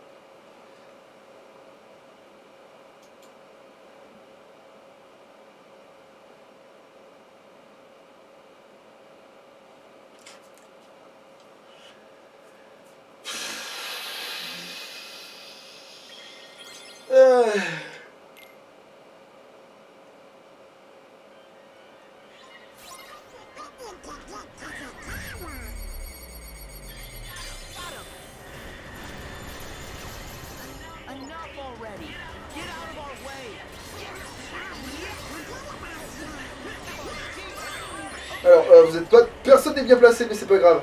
Get out of our way! Alors, vous êtes pas... Personne n'est bien placé, mais c'est pas grave.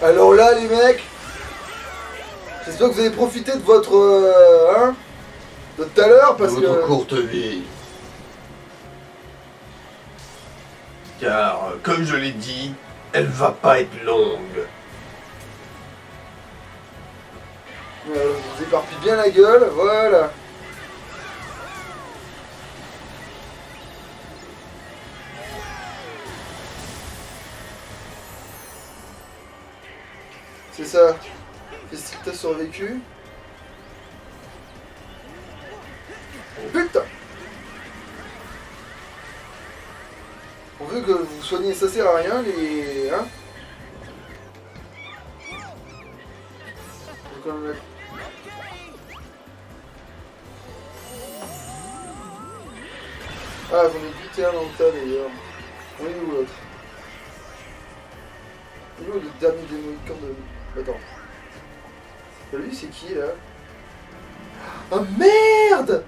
Alors là, les mecs... J'espère que vous avez profité de votre... hein, de tout à l'heure, parce De votre que... courte vie. Car, comme je l'ai dit, elle va pas être longue. Je vous éparpille bien la gueule, voilà. C'est ça. Festivité survécu. Putain! Pourvu que vous soignez, ça sert à rien, les... Hein? Faut quand même mettre... Ah, j'en ai buté un dans le tas d'ailleurs. On est où l'autre? Il est où le dernier des Mohicans de... Attends. Lui, c'est qui là? Oh merde!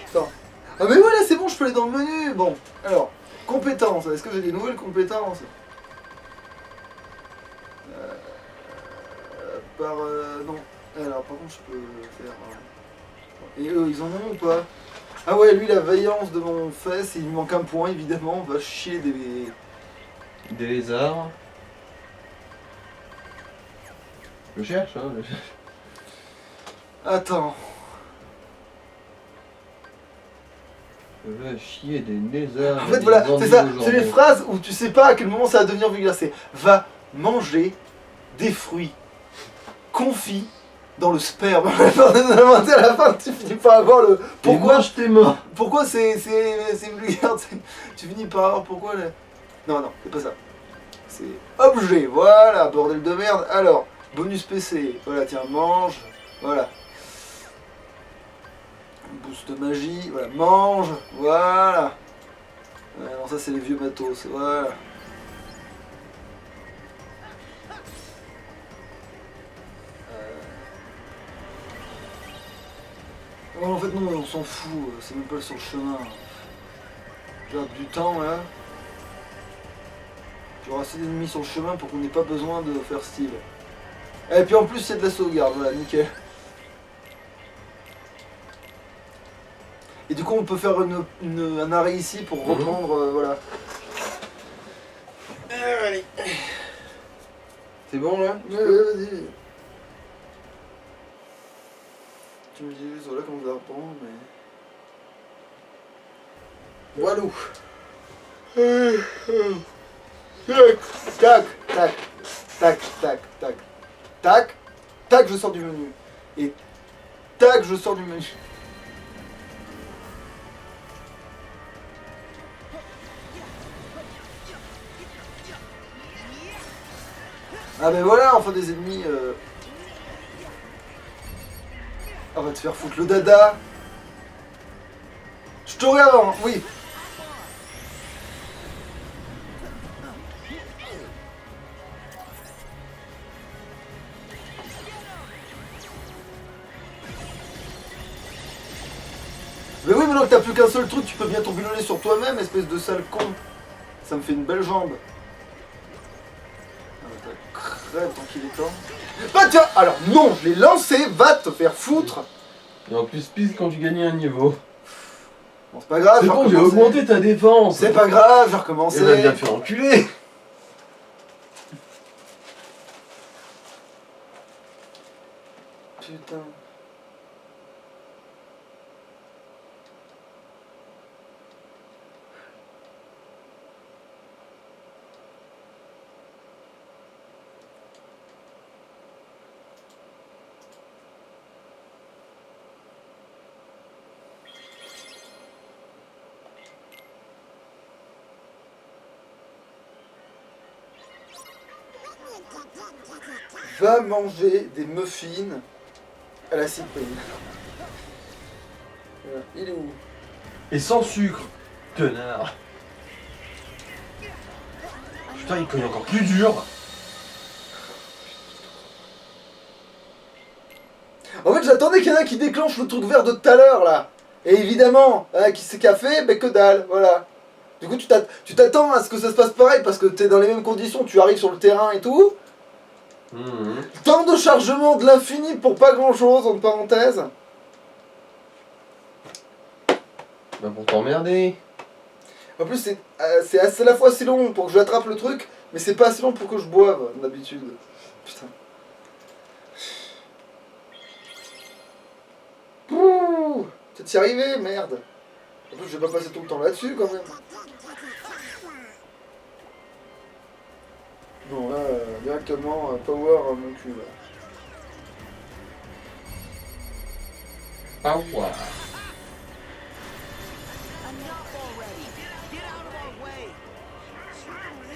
Attends. Ah mais voilà, c'est bon, je peux aller dans le menu. Bon, alors, compétences. Est-ce que j'ai des nouvelles compétences? Non. Alors, par contre, je peux faire... Et eux, ils en ont ou pas? Ah ouais, lui, la vaillance de mon fesse, il lui manque un point, évidemment. Va chier des... Des lézards. Je cherche, hein. Attends. Va chier des lézards. En fait, voilà, c'est ça. C'est les phrases où tu sais pas à quel moment ça va devenir vulgaire. C'est va manger des fruits confits dans le sperme. À la fin, tu finis par avoir le... Pourquoi je t'ai mort? Pourquoi c'est vulgaire? Tu finis par avoir pourquoi le... Non, non, c'est pas ça. C'est objet, voilà, bordel de merde. Alors, bonus PC, voilà, tiens, mange, voilà. Boost magie, voilà, mange, voilà. Ouais, non, ça c'est les vieux matos, voilà. Oh, en fait non, on s'en fout, c'est même pas sur le chemin. Je perds du temps là. J'aurai assez d'ennemis sur le chemin pour qu'on n'ait pas besoin de faire style. Et puis en plus c'est de la sauvegarde, voilà, nickel. Et du coup on peut faire un arrêt ici pour reprendre, voilà. Allez. C'est bon là? Ouais, vas-y. Tu me dis juste voilà comment on va reprendre, mais... Walou. Tac, tac, tac, tac, tac, tac, tac, je sors du menu. Et tac, je sors du menu. Ah ben voilà, enfin des ennemis... Ah, va te faire foutre le dada. Je t'aurais avant, oui. Mais oui, maintenant que t'as plus qu'un seul truc, tu peux bien tourbillonner sur toi-même, espèce de sale con. Ça me fait une belle jambe. Ah, bah, crève tant qu'il est temps. Bah tiens, alors non, je l'ai lancé, va te faire foutre. Et en plus, pisse quand tu gagnes un niveau. Bon, c'est pas grave, C'est je vais bon, j'ai recommencer. augmenté ta défense. C'est pas grave, je vais recommencer. Et va bien faire enculer. Putain. Va manger des muffins à la cyprine. Voilà. Il est où? Et sans sucre. Connard. Putain, il cogne encore plus dur. j'attendais qu'il y en a qui déclenche le truc vert de tout à l'heure là. Et évidemment, hein, qui s'est café, ben que dalle, voilà. Du coup, tu t'attends à ce que ça se passe pareil parce que t'es dans les mêmes conditions, tu arrives sur le terrain et tout. Temps de chargement de l'infini pour pas grand chose, entre parenthèses. Bah pour t'emmerder. En plus, c'est à la fois assez long pour que je attrape le truc, mais c'est pas assez long pour que je boive, d'habitude. Putain. Pouh, t'es arrivé, merde. En plus, je vais pas passer tout le temps là-dessus, quand même. Bon, là, directement, power mon cul, là. Power. Enough already. Get out of our way.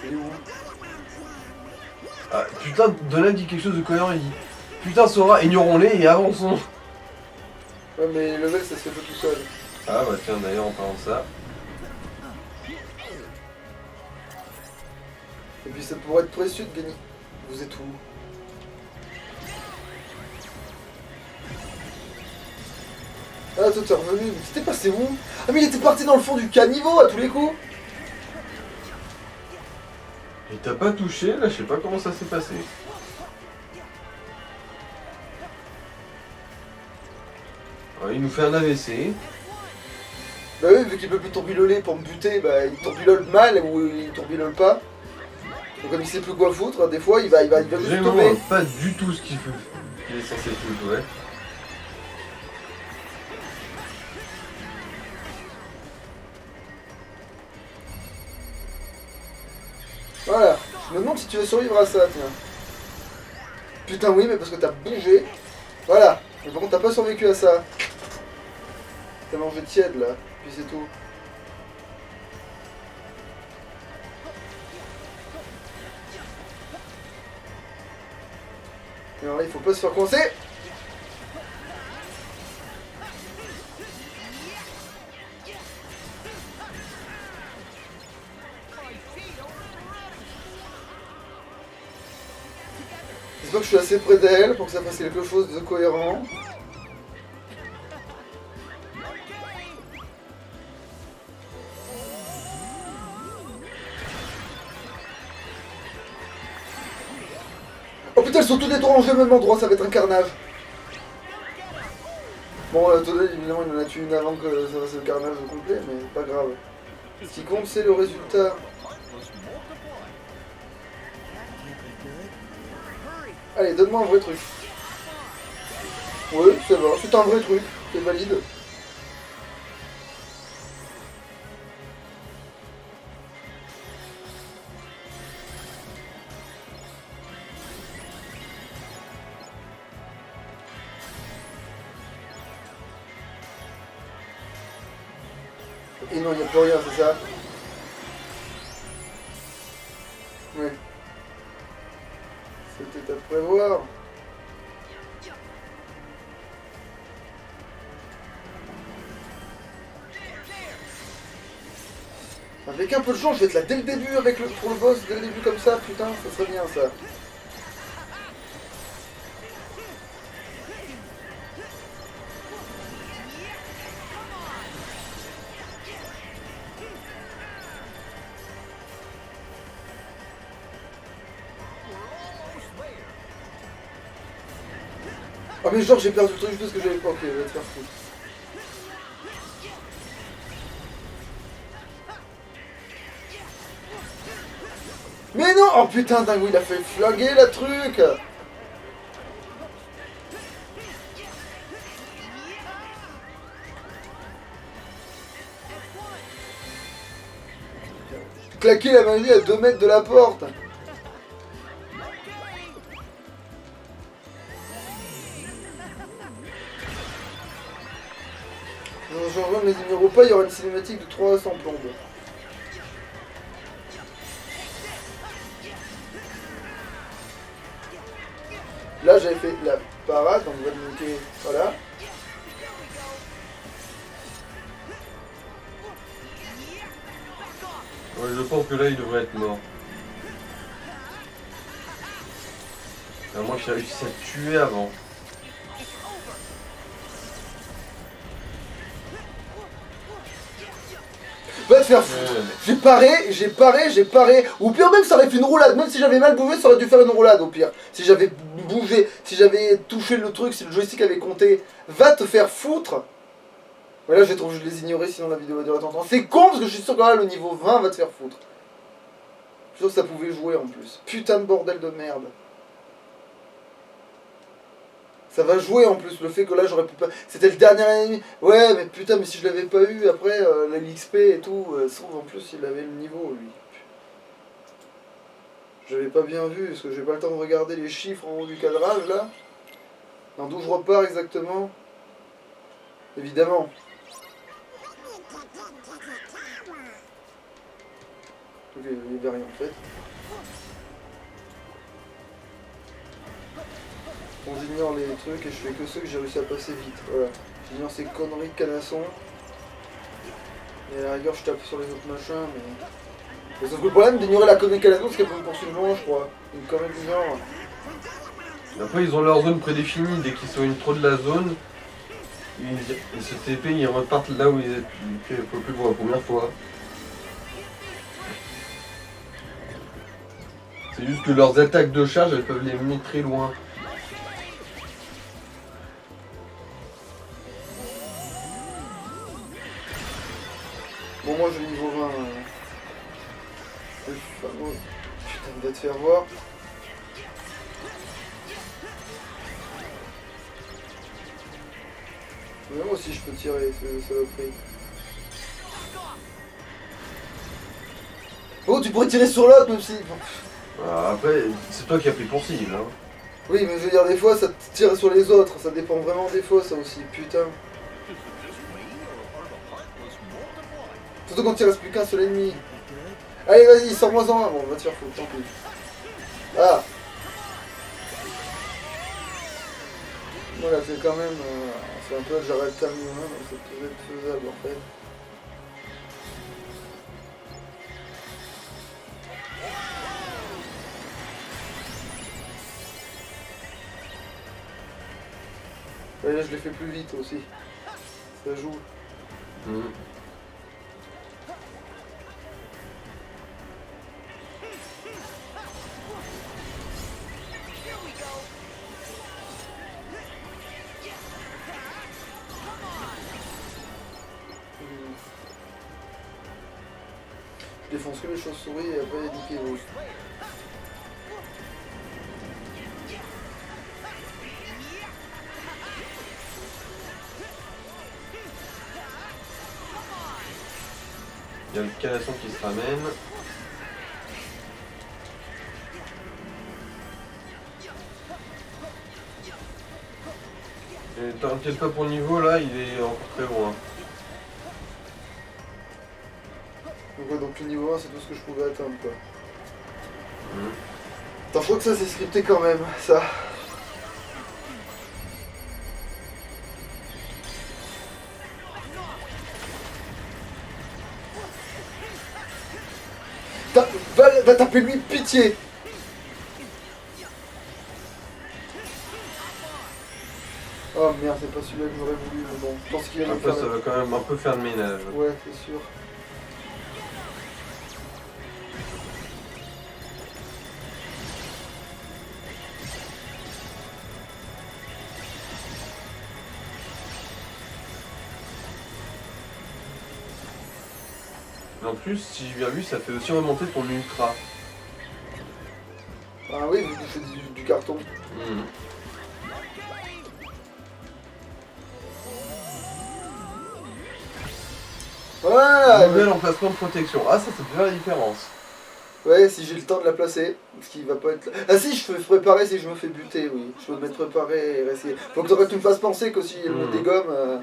Il est où? Ah, putain, Donald dit quelque chose de cohérent, il dit putain Sora, ignorons-les et avançons. Ouais, mais les levels, ça se fait pas tout seul. Ah bah tiens, d'ailleurs en parlant de ça. Et puis ça pourrait être précieux de gagner. Vous êtes où? Ah, toi t'es revenu, mais t'étais passé où? Ah, mais il était parti dans le fond du caniveau à tous les coups. Il t'a pas touché, là je sais pas comment ça s'est passé. Alors, il nous fait un AVC. Bah oui, vu qu'il peut plus tourbiloler pour me buter, bah il tourbillole mal ou il tourbillole pas. Donc comme il sait plus quoi foutre, des fois il va juste Vraiment tomber. pas du tout ce qu'il est censé foutre, ouais. Voilà, je me demande si tu vas survivre à ça, tiens. Putain oui, mais parce que t'as bougé. Voilà, mais par contre t'as pas survécu à ça. T'as mangé tiède là, puis c'est tout. Et alors là, il faut pas se faire coincer. J'espère que je suis assez près d'elle pour que ça fasse quelque chose de cohérent. Oh putain, ils sont tous étrangers au même endroit, ça va être un carnage. Bon, Toadette, évidemment, il en a tué une avant que ça fasse le carnage complet, mais pas grave. Ce qui compte, c'est le résultat. Allez, donne-moi un vrai truc. Oui, c'est bon, c'est un vrai truc, c'est valide. Et non, il n'y a plus rien, c'est ça? Ouais. C'était à prévoir. Avec un peu de chance, je vais être là dès le début avec pour le boss, dès le début comme ça, putain, ça serait bien ça. Oh mais genre j'ai perdu le truc juste parce que j'avais pas. Ok, je vais te faire foutre. Mais non! Oh putain, dingue, il a fait flinguer le truc! Claquer la magie à 2 mètres de la porte! Je rejoins mes numéros pas, il y aura une cinématique de 300 plombes. Là j'avais fait la parade, donc on va monter, voilà. Ouais, je pense que là il devrait être mort. À moins qu'il réussisse à te tuer avant. te faire foutre. J'ai paré. Ou pire même, ça aurait fait une roulade. Même si j'avais mal bougé, ça aurait dû faire une roulade au pire. Si j'avais bougé, si j'avais touché le truc, si le joystick avait compté. Va te faire foutre. Mais là, je vais être obligé de les ignorer, sinon la vidéo va durer tant de temps. C'est con parce que je suis sûr que là, le niveau 20 va te faire foutre. Je suis sûr que ça pouvait jouer en plus. Putain de bordel de merde. Ça va jouer en plus, le fait que là j'aurais pu pas... C'était le dernier ennemi. Ouais, mais putain, mais si je l'avais pas eu, après, l'XP et tout, se trouve en plus il avait le niveau, lui. Je l'avais pas bien vu, parce que j'ai pas le temps de regarder les chiffres en haut du cadrage, là. Dans d'où je repars exactement. Évidemment. Ok, il y avait rien en fait. On ignore les trucs et je fais que ceux que j'ai réussi à passer vite. Voilà. J'ignore ces conneries de canasson. Et à la rigueur, je tape sur les autres machins, mais. Sauf que le problème d'ignorer la connerie de canasson, c'est qu'elle peut me poursuivre loin, je crois. Une connerie du genre. Après, ils ont leur zone prédéfinie. Dès qu'ils sont trop de la zone, ils se TP, ils repartent là où ils étaient plus pour la première fois. C'est juste que leurs attaques de charge, elles peuvent les mener très loin. Bon, moi j'ai niveau 20. Le fameux. Putain, il va te faire voir. Mais moi aussi je peux tirer, ce saloperie. Oh, tu pourrais tirer sur l'autre même si. Après, c'est toi qui as pris pour cible. Hein. Oui, mais je veux dire, des fois ça tire sur les autres, ça dépend vraiment des fois, ça aussi, putain. Surtout quand il reste plus qu'un seul ennemi. Allez, vas-y, sors-moi en un. Bon, on va te faire foutre, tant pis. Ah. Voilà, c'est quand même. C'est un peu, j'arrête ta niveau 1, donc ça peut être faisable en fait. Et là, je l'ai fait plus vite aussi. Ça joue. Je défonce que les chauves-souris et après il y a des kéros. Il y a le canasson qui se ramène. Et t'inquiète pas pour le niveau, là, il est encore très loin. Donc, ouais, donc le niveau 1 c'est tout ce que je pouvais atteindre quoi. Attends, je crois que ça c'est scripté quand même, ça. Va taper lui, pitié. Oh merde, c'est pas celui-là que j'aurais voulu, mais bon, je pense qu'il allait Après, faire. ça va quand même un peu faire le ménage. Ouais, c'est sûr. Mais en plus, si j'ai bien vu, ça fait aussi remonter ton ultra. Ah oui, vu que je fais du carton. Voilà. Nouvel emplacement de protection. Ah, ça peut faire la différence. Ouais, si j'ai le temps de la placer, parce qu'il va pas être là. Ah si, je peux préparer si je me fais buter, oui. Je peux me mettre préparé et rester. Faut que tu me fasses penser que si elle me dégomme...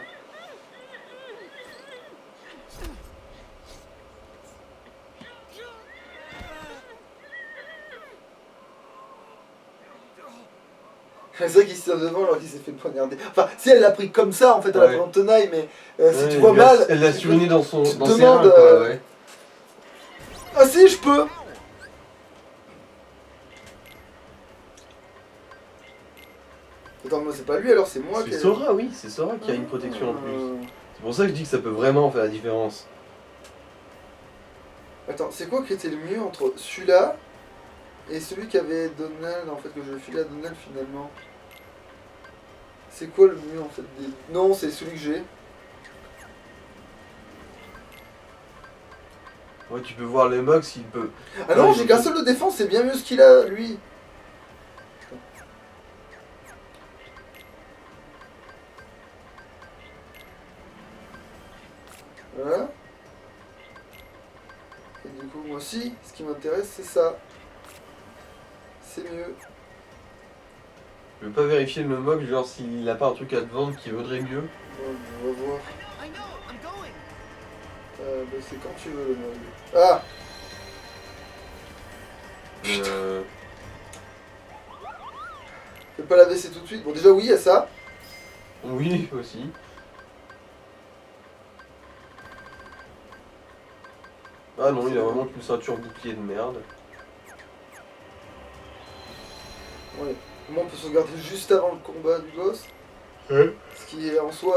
C'est vrai qu'il se tient devant alors qu'il s'est fait poignarder. Enfin, si elle l'a pris comme ça, en fait, elle a pris en tenaille, mais si tu vois mal... Elle l'a surné dans ses demandes, reins, quoi, ouais. Ah si, je peux. Attends, moi c'est pas lui alors, c'est moi qui... C'est Sora, oui, c'est Sora qui a une protection en plus. C'est pour ça que je dis que ça peut vraiment faire la différence. Attends, c'est quoi qui était le mieux entre celui-là et celui qu'avait Donald, en fait, que je filé à Donald finalement? C'est quoi le mieux en fait des... Non, c'est celui que j'ai. Ouais, tu peux voir les mugs s'il peut. Ah non, Ouais, j'ai il qu'un peut- seul de défense, c'est bien mieux ce qu'il a, lui. Voilà. Et du coup, moi aussi, ce qui m'intéresse, c'est ça. C'est mieux. Je veux pas vérifier le mug, genre s'il a pas un truc à te vendre qui vaudrait mieux. Bon, on va voir. I know, I'm going. Bah, c'est quand tu veux le mode. Ah! Fais pas la WC tout de suite. Bon, déjà, oui, il y a ça. Oui, aussi. Ah non, il a vraiment qu'une ceinture bouclier de merde. Ouais. Comment on peut sauvegarder juste avant le combat du boss? Ouais. Ce qui est en soi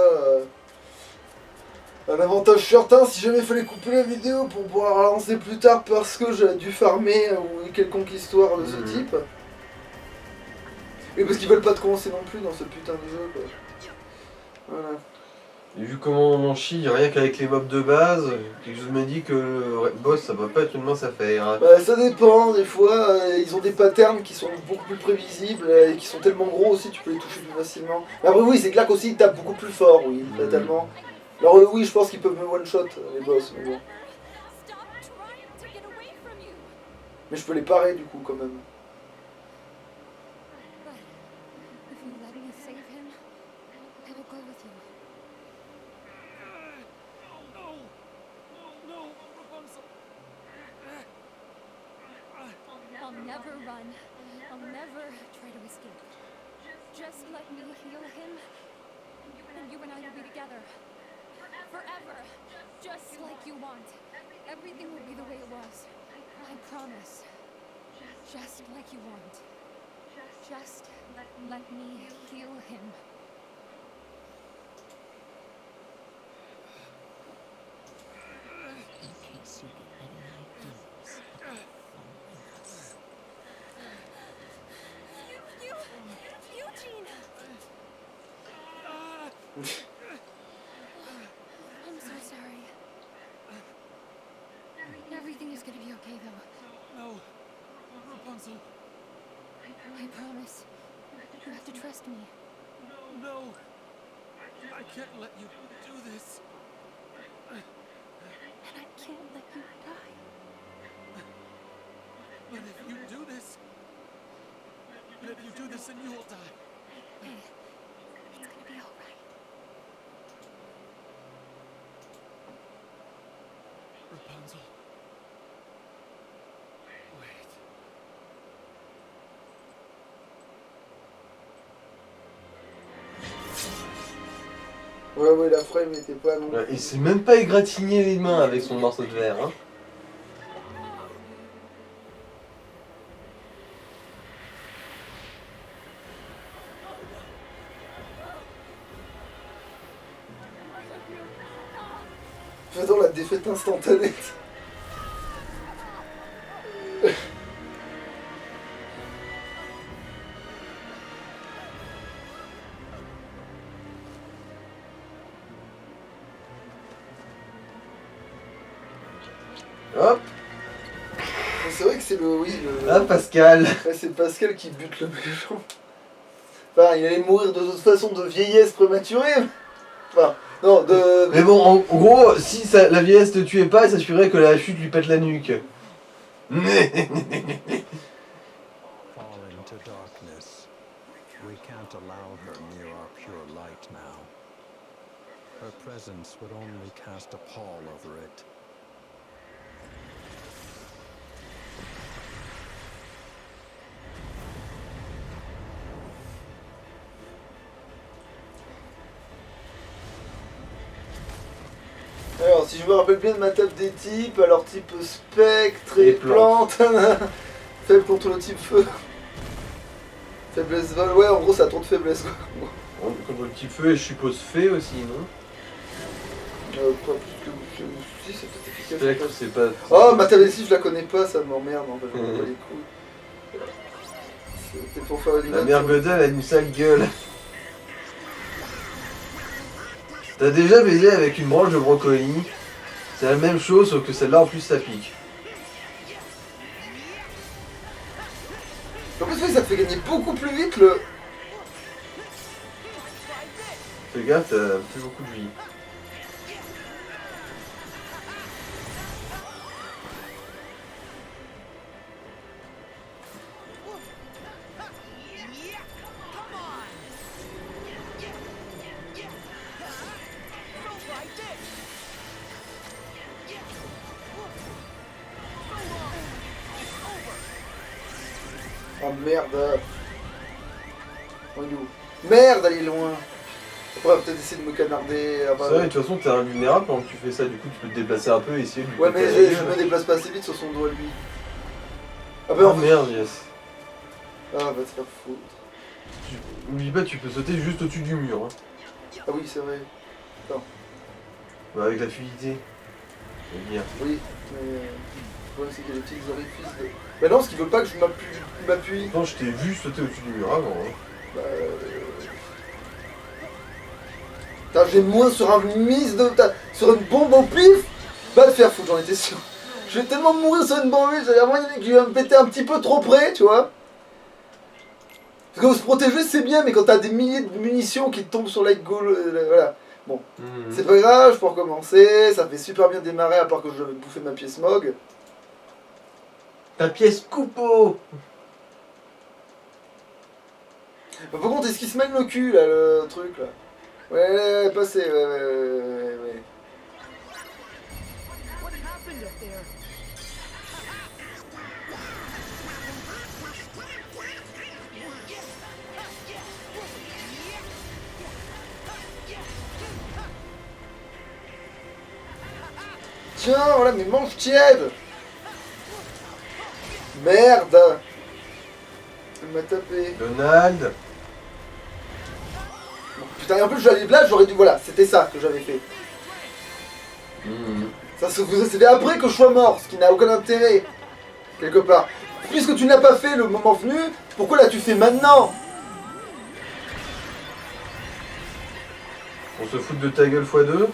un avantage certain si jamais il fallait couper la vidéo pour pouvoir la lancer plus tard parce que j'avais dû farmer ou quelconque histoire de ce type. Et parce qu'ils veulent pas te commencer non plus dans ce putain de jeu quoi. Voilà. Et vu comment on en chie, rien qu'avec les mobs de base, quelque chose me dit que le boss ça va pas être une mince affaire. Bah ça dépend, des fois ils ont des patterns qui sont beaucoup plus prévisibles et qui sont tellement gros aussi tu peux les toucher plus facilement. Mais après oui c'est clair qu'aussi ils tapent beaucoup plus fort, oui, fatalement. Alors oui je pense qu'ils peuvent me one shot les boss, mais bon. Stop trying to get away from you. Mais je peux les parer du coup quand même. But if you let me save him, I will go with you. I'll never run. I'll never try to escape. Just let me heal him, and you and I will be together. Forever. Just like you want. Everything will be the way it was. I promise. Just like you want. Just let me heal him. In case you get any ideas about Eugene! I'm so sorry. Everything is gonna be okay though. No, Rapunzel, I promise. You have to trust me. no. I can't let you do this. And I can't let you die. But if you do this, then you will die. Hey, it's gonna be alright. Rapunzel. Wait. Ouais la frame était pas non. Ouais, il s'est même pas égratigné les mains avec son morceau de verre. Hein. J'adore la défaite instantanée. Hop. C'est vrai que c'est le... Oui, le... Ah Pascal. Ouais, c'est Pascal qui bute le méchant. Enfin, il allait mourir de toute façon de vieillesse prématurée. Enfin, non, de... Mais bon, en gros, si la vieillesse te tuait pas, ça suffirait que la chute lui pète la nuque. Fall into darkness. We can't allow her near our pure light now. Her presence would only cast a pall over it. Alors, si je me rappelle bien de ma table des types, alors type spectre et Et plante. plante. Faible contre le type feu. Faiblesse vol, ouais, en gros, ça tourne faiblesse quoi. Contre le petit feu et je suppose fait aussi, non? Pas plus que... Si, c'est peut-être efficace. C'est vrai que c'est pas... Oh, Matavesi, je la connais pas, ça m'emmerde, en fait, je m'en bats les couilles. C'était pour faire une La note. mère Godin, elle a une sale gueule. T'as déjà baisé avec une branche de brocoli? C'est la même chose, sauf que celle-là, en plus, ça pique. En plus, oui, ça te fait gagner beaucoup plus vite le... Fais gaffe, t'as fait beaucoup de vie. Oh merde. Oh, il est où? Merde, elle est loin. Après, on va peut-être essayer de me canarder là-bas. C'est vrai, de toute façon, t'es invulnérable pendant que tu fais ça, du coup, tu peux te déplacer un peu et essayer de lui Ouais, péter mais la je gueule. me déplace pas assez vite sur son doigt, lui. Ah Ah bah, en fait... merde, yes. Ah, va te faire foutre. Oublie pas, tu peux sauter juste au-dessus du mur. Hein. Ah oui, c'est vrai. Bah, avec la fluidité. C'est bien. Oui, mais... Le problème, c'est qu'il y a des petits orifices de... Bah non, parce qu'il veut pas que je m'appuie. Attends, je t'ai vu sauter au-dessus du mur avant. Hein. Bah... Putain, j'ai moins sur un mise de... Sur une bombe au pif. Va te faire foutre, j'en étais sûr. Je vais tellement mourir sur une bombe, j'avais moyen qu'il va me péter un petit peu trop près, tu vois. Parce que se protéger c'est bien, mais quand t'as des milliers de munitions qui te tombent sur la gueule, voilà. Bon, c'est pas grave, je peux recommencer, ça fait super bien démarrer à part que je devais bouffer ma pièce Mog. Ta pièce coupeau. Par contre, est-ce qu'il se mène le cul là, le truc là? Ouais, passez, ouais. What happened up there? Tiens, voilà, mes manches tièdes. Merde. Elle m'a tapé. Donald. Bon, putain, et en plus, j'arrive là, j'aurais dû... Voilà, c'était ça que j'avais fait. Ça c'est fait après que je sois mort, ce qui n'a aucun intérêt. Quelque part. Puisque tu n'as pas fait le moment venu, pourquoi l'as-tu fait maintenant? On se fout de ta gueule x2.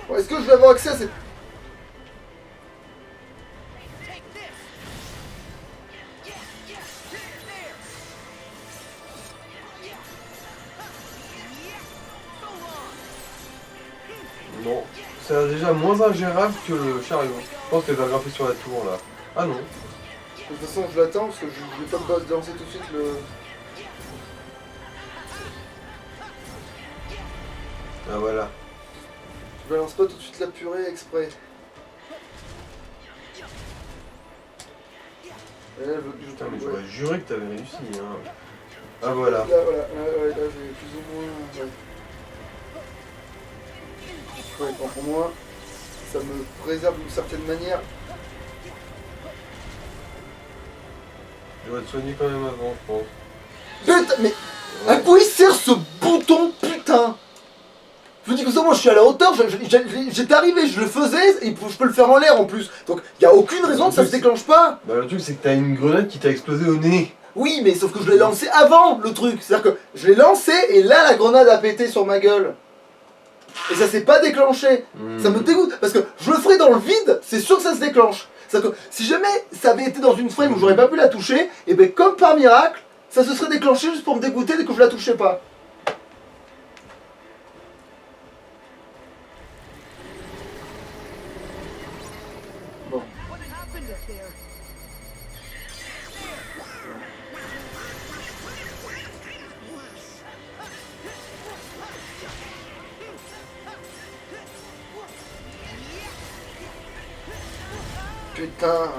Bon, est-ce que je vais avoir accès à cette... Non. C'est déjà moins ingérable que le chariot. Je pense qu'elle va grimper sur la tour là. Ah non. De toute façon, je l'attends parce que je vais pas me lancer tout de suite le... Ah voilà. Je balance pas tout de suite la purée exprès. Et là, je Putain, mais ouais. j'aurais juré que t'avais réussi. Hein. Ah voilà. Là, voilà, là, j'ai plus ou moins... Ouais, bon, pour moi, ça me préserve d'une certaine manière. Je vais te soigner quand même avant, je pense. Putain, mais à quoi il sert ce bouton, putain? Je vous dis que ça, moi je suis à la hauteur, j'étais arrivé, je le faisais, et je peux le faire en l'air en plus. Donc il n'y a aucune raison que ça se déclenche pas. Bah le truc c'est que t'as une grenade qui t'a explosé au nez. Oui, mais sauf que je l'ai lancé avant le truc. C'est-à-dire que je l'ai lancé et là la grenade a pété sur ma gueule. Et ça s'est pas déclenché. Ça me dégoûte. Parce que je le ferai dans le vide, c'est sûr que ça se déclenche. C'est-à-dire que si jamais ça avait été dans une frame où j'aurais pas pu la toucher, et ben comme par miracle, ça se serait déclenché juste pour me dégoûter dès que je la touchais pas. Bon. What happened up there? Putain.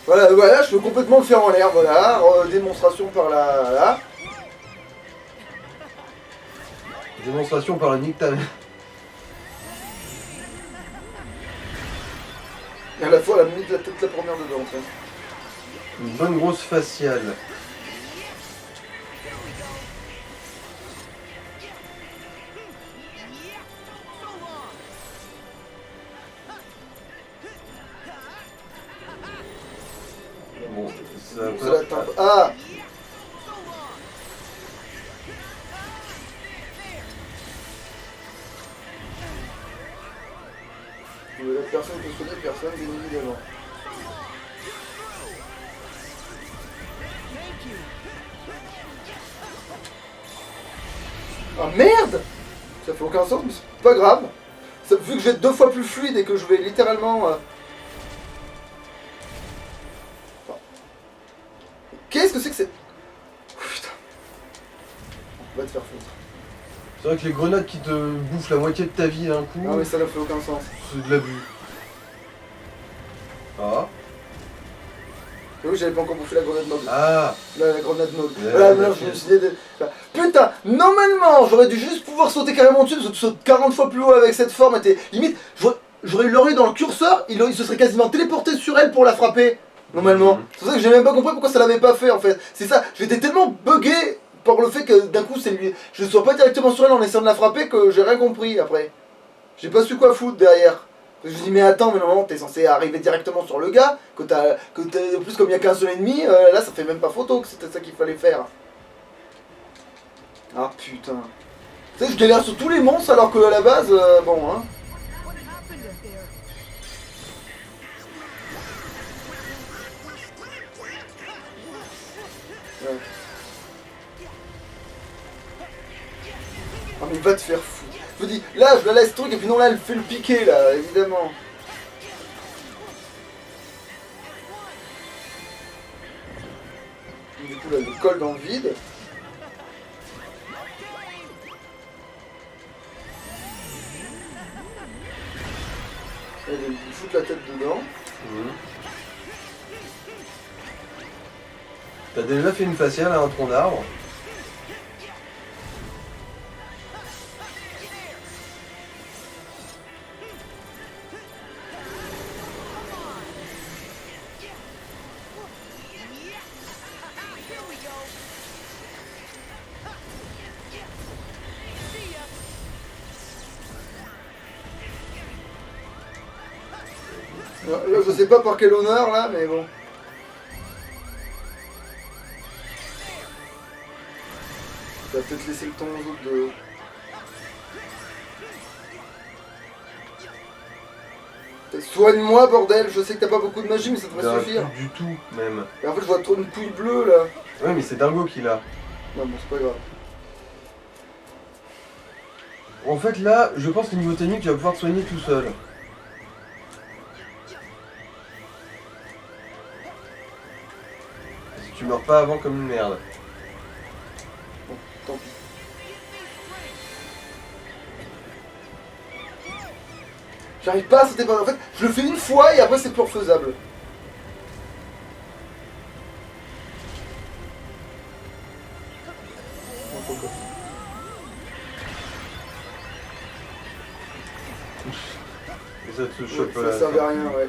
Voilà, je peux complètement le faire en l'air, voilà. Démonstration par là. Démonstration par le nick ta mère. Et à la fois, elle a mis la tête la première dedans, tiens. Une bonne grosse faciale. Bon, ça Ça va être un peu... Ah! La personne peut soigner personne, bien évidemment. Ah merde! Ça fait aucun sens, mais c'est pas grave. Ça, vu que je vais être 2 fois plus fluide et que je vais littéralement... Enfin, qu'est-ce que c'est que c'est... Oh, putain. Va te faire foutre. C'est vrai que les grenades qui te bouffent la moitié de ta vie d'un coup, Non mais ça n'a fait aucun sens. c'est de l'abus. Ah. Oui, j'avais pas encore bouffé la grenade noble. Ah. Là, la grenade noble. Ouais, Voilà, ouais, maintenant ouais. je me suis dit... Putain, normalement, j'aurais dû juste pouvoir sauter carrément dessus, parce que tu sautes 40 fois plus haut avec cette forme, et t'es... Limite, j'aurais eu l'oreille dans le curseur, il se serait quasiment téléporté sur elle pour la frapper, normalement. Mhm. C'est pour ça que j'ai même pas compris pourquoi ça l'avait pas fait, en fait. C'est ça, j'étais tellement bugué par le fait que d'un coup, je ne sois pas directement sur elle en essayant de la frapper que j'ai rien compris, après. J'ai pas su quoi foutre derrière. Je me dis mais attends, mais normalement t'es censé arriver directement sur le gars, en plus comme il y a qu'un seul ennemi, là ça fait même pas photo que c'était ça qu'il fallait faire. Ah putain. Tu sais, je galère sur tous les monstres alors que à la base, bon hein. Ouais. Ah mais va te faire foutre. Je me dis, là je la laisse truc et puis non là elle fait le piquer là, évidemment. Du coup là elle le colle dans le vide. Elle lui fout la tête dedans. Mhm. T'as déjà fait une faciale à un tronc d'arbre? Là je sais pas par quel honneur là, mais bon. Ça va peut-être laisser le temps aux autres de... Soigne-moi bordel, je sais que t'as pas beaucoup de magie mais ça devrait suffire. Plus du tout même. Et en fait je vois trop une couille bleue là. Ouais mais c'est Dingo qui l'a. Non bon c'est pas grave. En fait là, je pense que niveau technique tu vas pouvoir te soigner tout seul. Si tu meurs pas avant comme une merde. Bon, tant pis. J'arrive pas à sauter par... En fait, je le fais une fois et après c'est plus refaisable. Et ça te chope Ouais, ça servait à rien, ouais.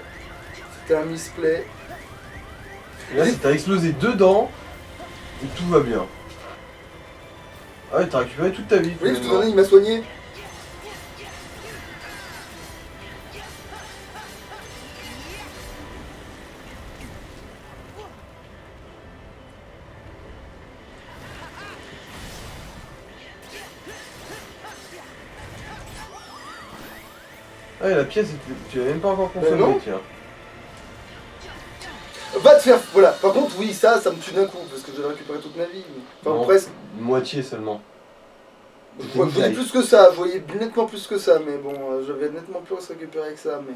C'était un misplay. Et là, t'as explosé dedans et tout va bien. Ah ouais, t'as récupéré toute ta vie. Oui, je te finalement. donnais, il m'a soigné. Ah, et la pièce, tu l'as même pas encore consommée, non. tiens. Va te faire... Voilà, par contre, oui, ça me tue d'un coup, parce que je vais récupérer toute ma vie. Enfin, Non, presque. une moitié seulement. Je voyais plus que ça, je voyais nettement plus que ça, mais bon, j'avais nettement plus à se récupérer que ça, mais...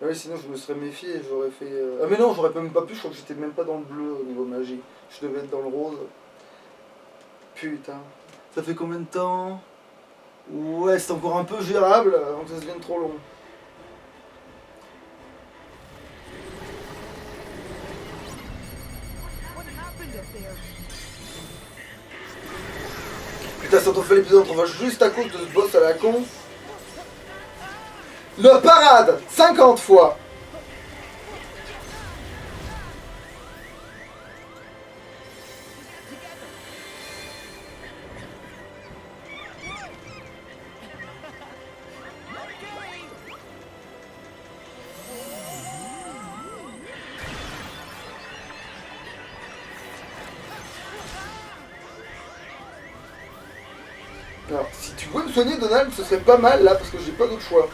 Ah oui, sinon je me serais méfié et j'aurais fait... Ah mais non, j'aurais même pas pu, je crois que j'étais même pas dans le bleu au niveau magie. Je devais être dans le rose. Putain. Ça fait combien de temps? Ouais, c'est encore un peu gérable avant que ça devienne trop long. Putain, si on fait l'épisode, on va juste à cause de ce boss à la con. Le parade 50 fois. Alors, si tu pouvais me soigner, Donald, ce serait pas mal là, parce que j'ai pas d'autre choix.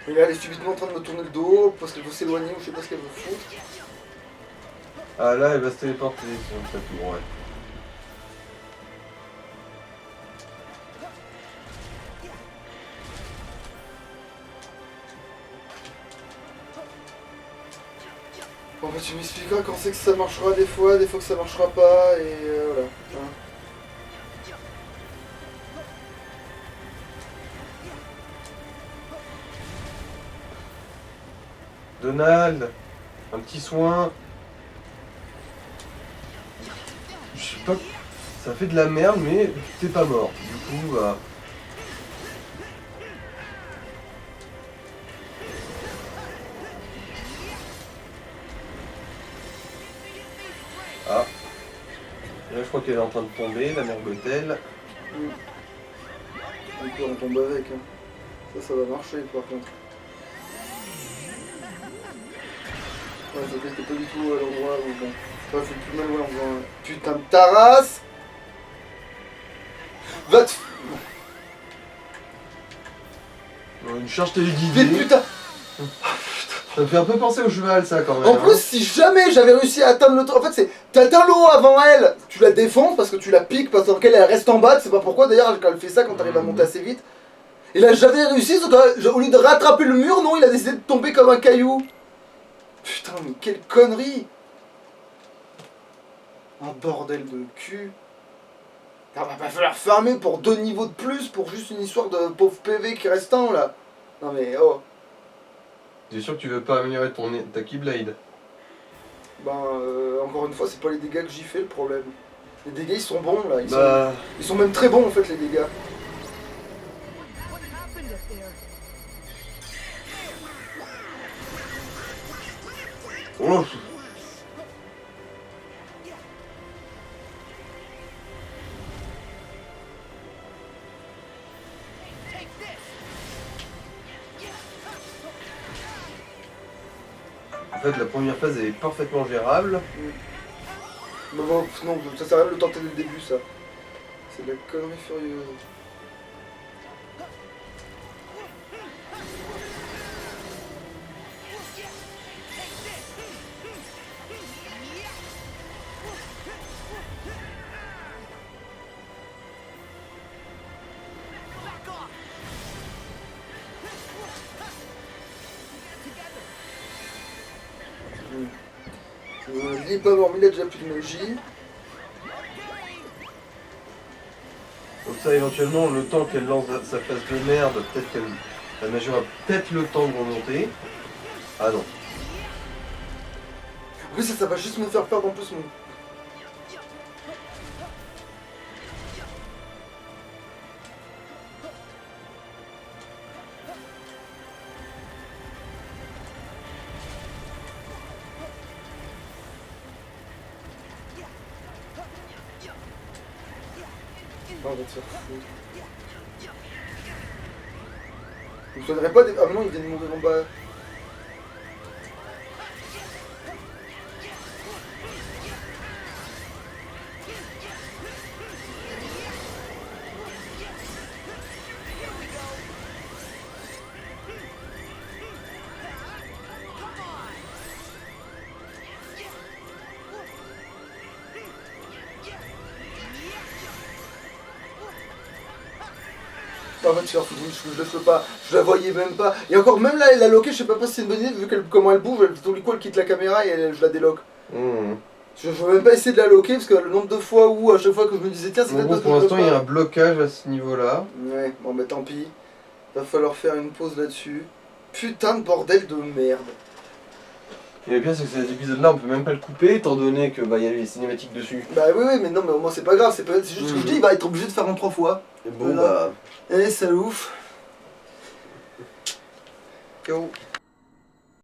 Et là, elle est subitement en train de me tourner le dos, parce qu'elle veut s'éloigner, ou je sais pas ce qu'elle veut foutre. Ah là, elle va se téléporter sur le tapis, ouais. Bon bah tu m'expliqueras quand c'est que ça marchera des fois que ça marchera pas, et voilà. Hein. Donald, un petit soin. Je sais pas, ça fait de la merde, mais t'es pas mort. Du coup, bah... Ah. Et là, je crois qu'elle est en train de tomber, la mère Gothel. On peut en tomber avec. Hein. Ça va marcher par contre. Ouais, ça n'était pas du tout à l'endroit où bon. Ça fait plus mal, ouais, en faisant un putain de tarasse. Va te. Une charge Mais téléguidée. putain. Ça me fait un peu penser au cheval, ça, quand même. En plus, si jamais j'avais réussi à atteindre le... En fait, c'est... T'atteins l'eau avant elle, tu la défonces parce que tu la piques, parce qu'elle reste en bas, tu sais pas pourquoi, d'ailleurs, quand elle fait ça, quand t'arrives à monter assez vite. Et là, j'avais réussi, sauf que, au lieu de rattraper le mur, non, il a décidé de tomber comme un caillou. Putain, mais quelle connerie. Un bordel de cul. Il va pas falloir farmer pour 2 niveaux de plus pour juste une histoire de pauvre PV qui restant, là. Non mais, oh. T'es sûr que tu veux pas améliorer ta Keyblade? Ben, encore une fois, c'est pas les dégâts que j'y fais le problème. Les dégâts, ils sont bons, là. Ils sont même très bons, en fait, les dégâts. Oh. En fait, la première phase est parfaitement gérable. Mais bon, non, ça sert à rien de le tenter dès le début, ça. C'est de la connerie furieuse. Il est pas mort, mais il a déjà plus de magie. Donc ça, éventuellement, le temps qu'elle lance sa phase de merde, peut-être qu'elle la magie aura peut-être le temps de remonter. Ah non. Oui, ça va juste me faire perdre en plus mon... Oh, on va te faire foutre. Vous ne soignerez pas des... Ah non, il vient de mourir en bas. Ah, va te faire foutre, je le fais pas, je la voyais même pas. Et encore, même là, elle l'a loqué, je sais pas si c'est une bonne idée, vu comment elle bouge, elle, du coup, elle quitte la caméra et je la déloque. Je veux même pas essayer de la loquer, parce que le nombre de fois où, à chaque fois que je me disais, tiens, c'est peut-être parce que pour je peux l'instant, il y a pas. un blocage à ce niveau-là. Ouais, bon, bah tant pis. Va falloir faire une pause là-dessus. Putain de bordel de merde. Et le pire, c'est que cet épisode-là, on peut même pas le couper, étant donné que bah, y a les cinématiques dessus. Bah oui, oui, mais non, mais au moins c'est pas grave, c'est juste que je dis, il va être obligé de faire en 3 fois. Et bon, Voilà. bah. Allez, ça ouf. Ciao.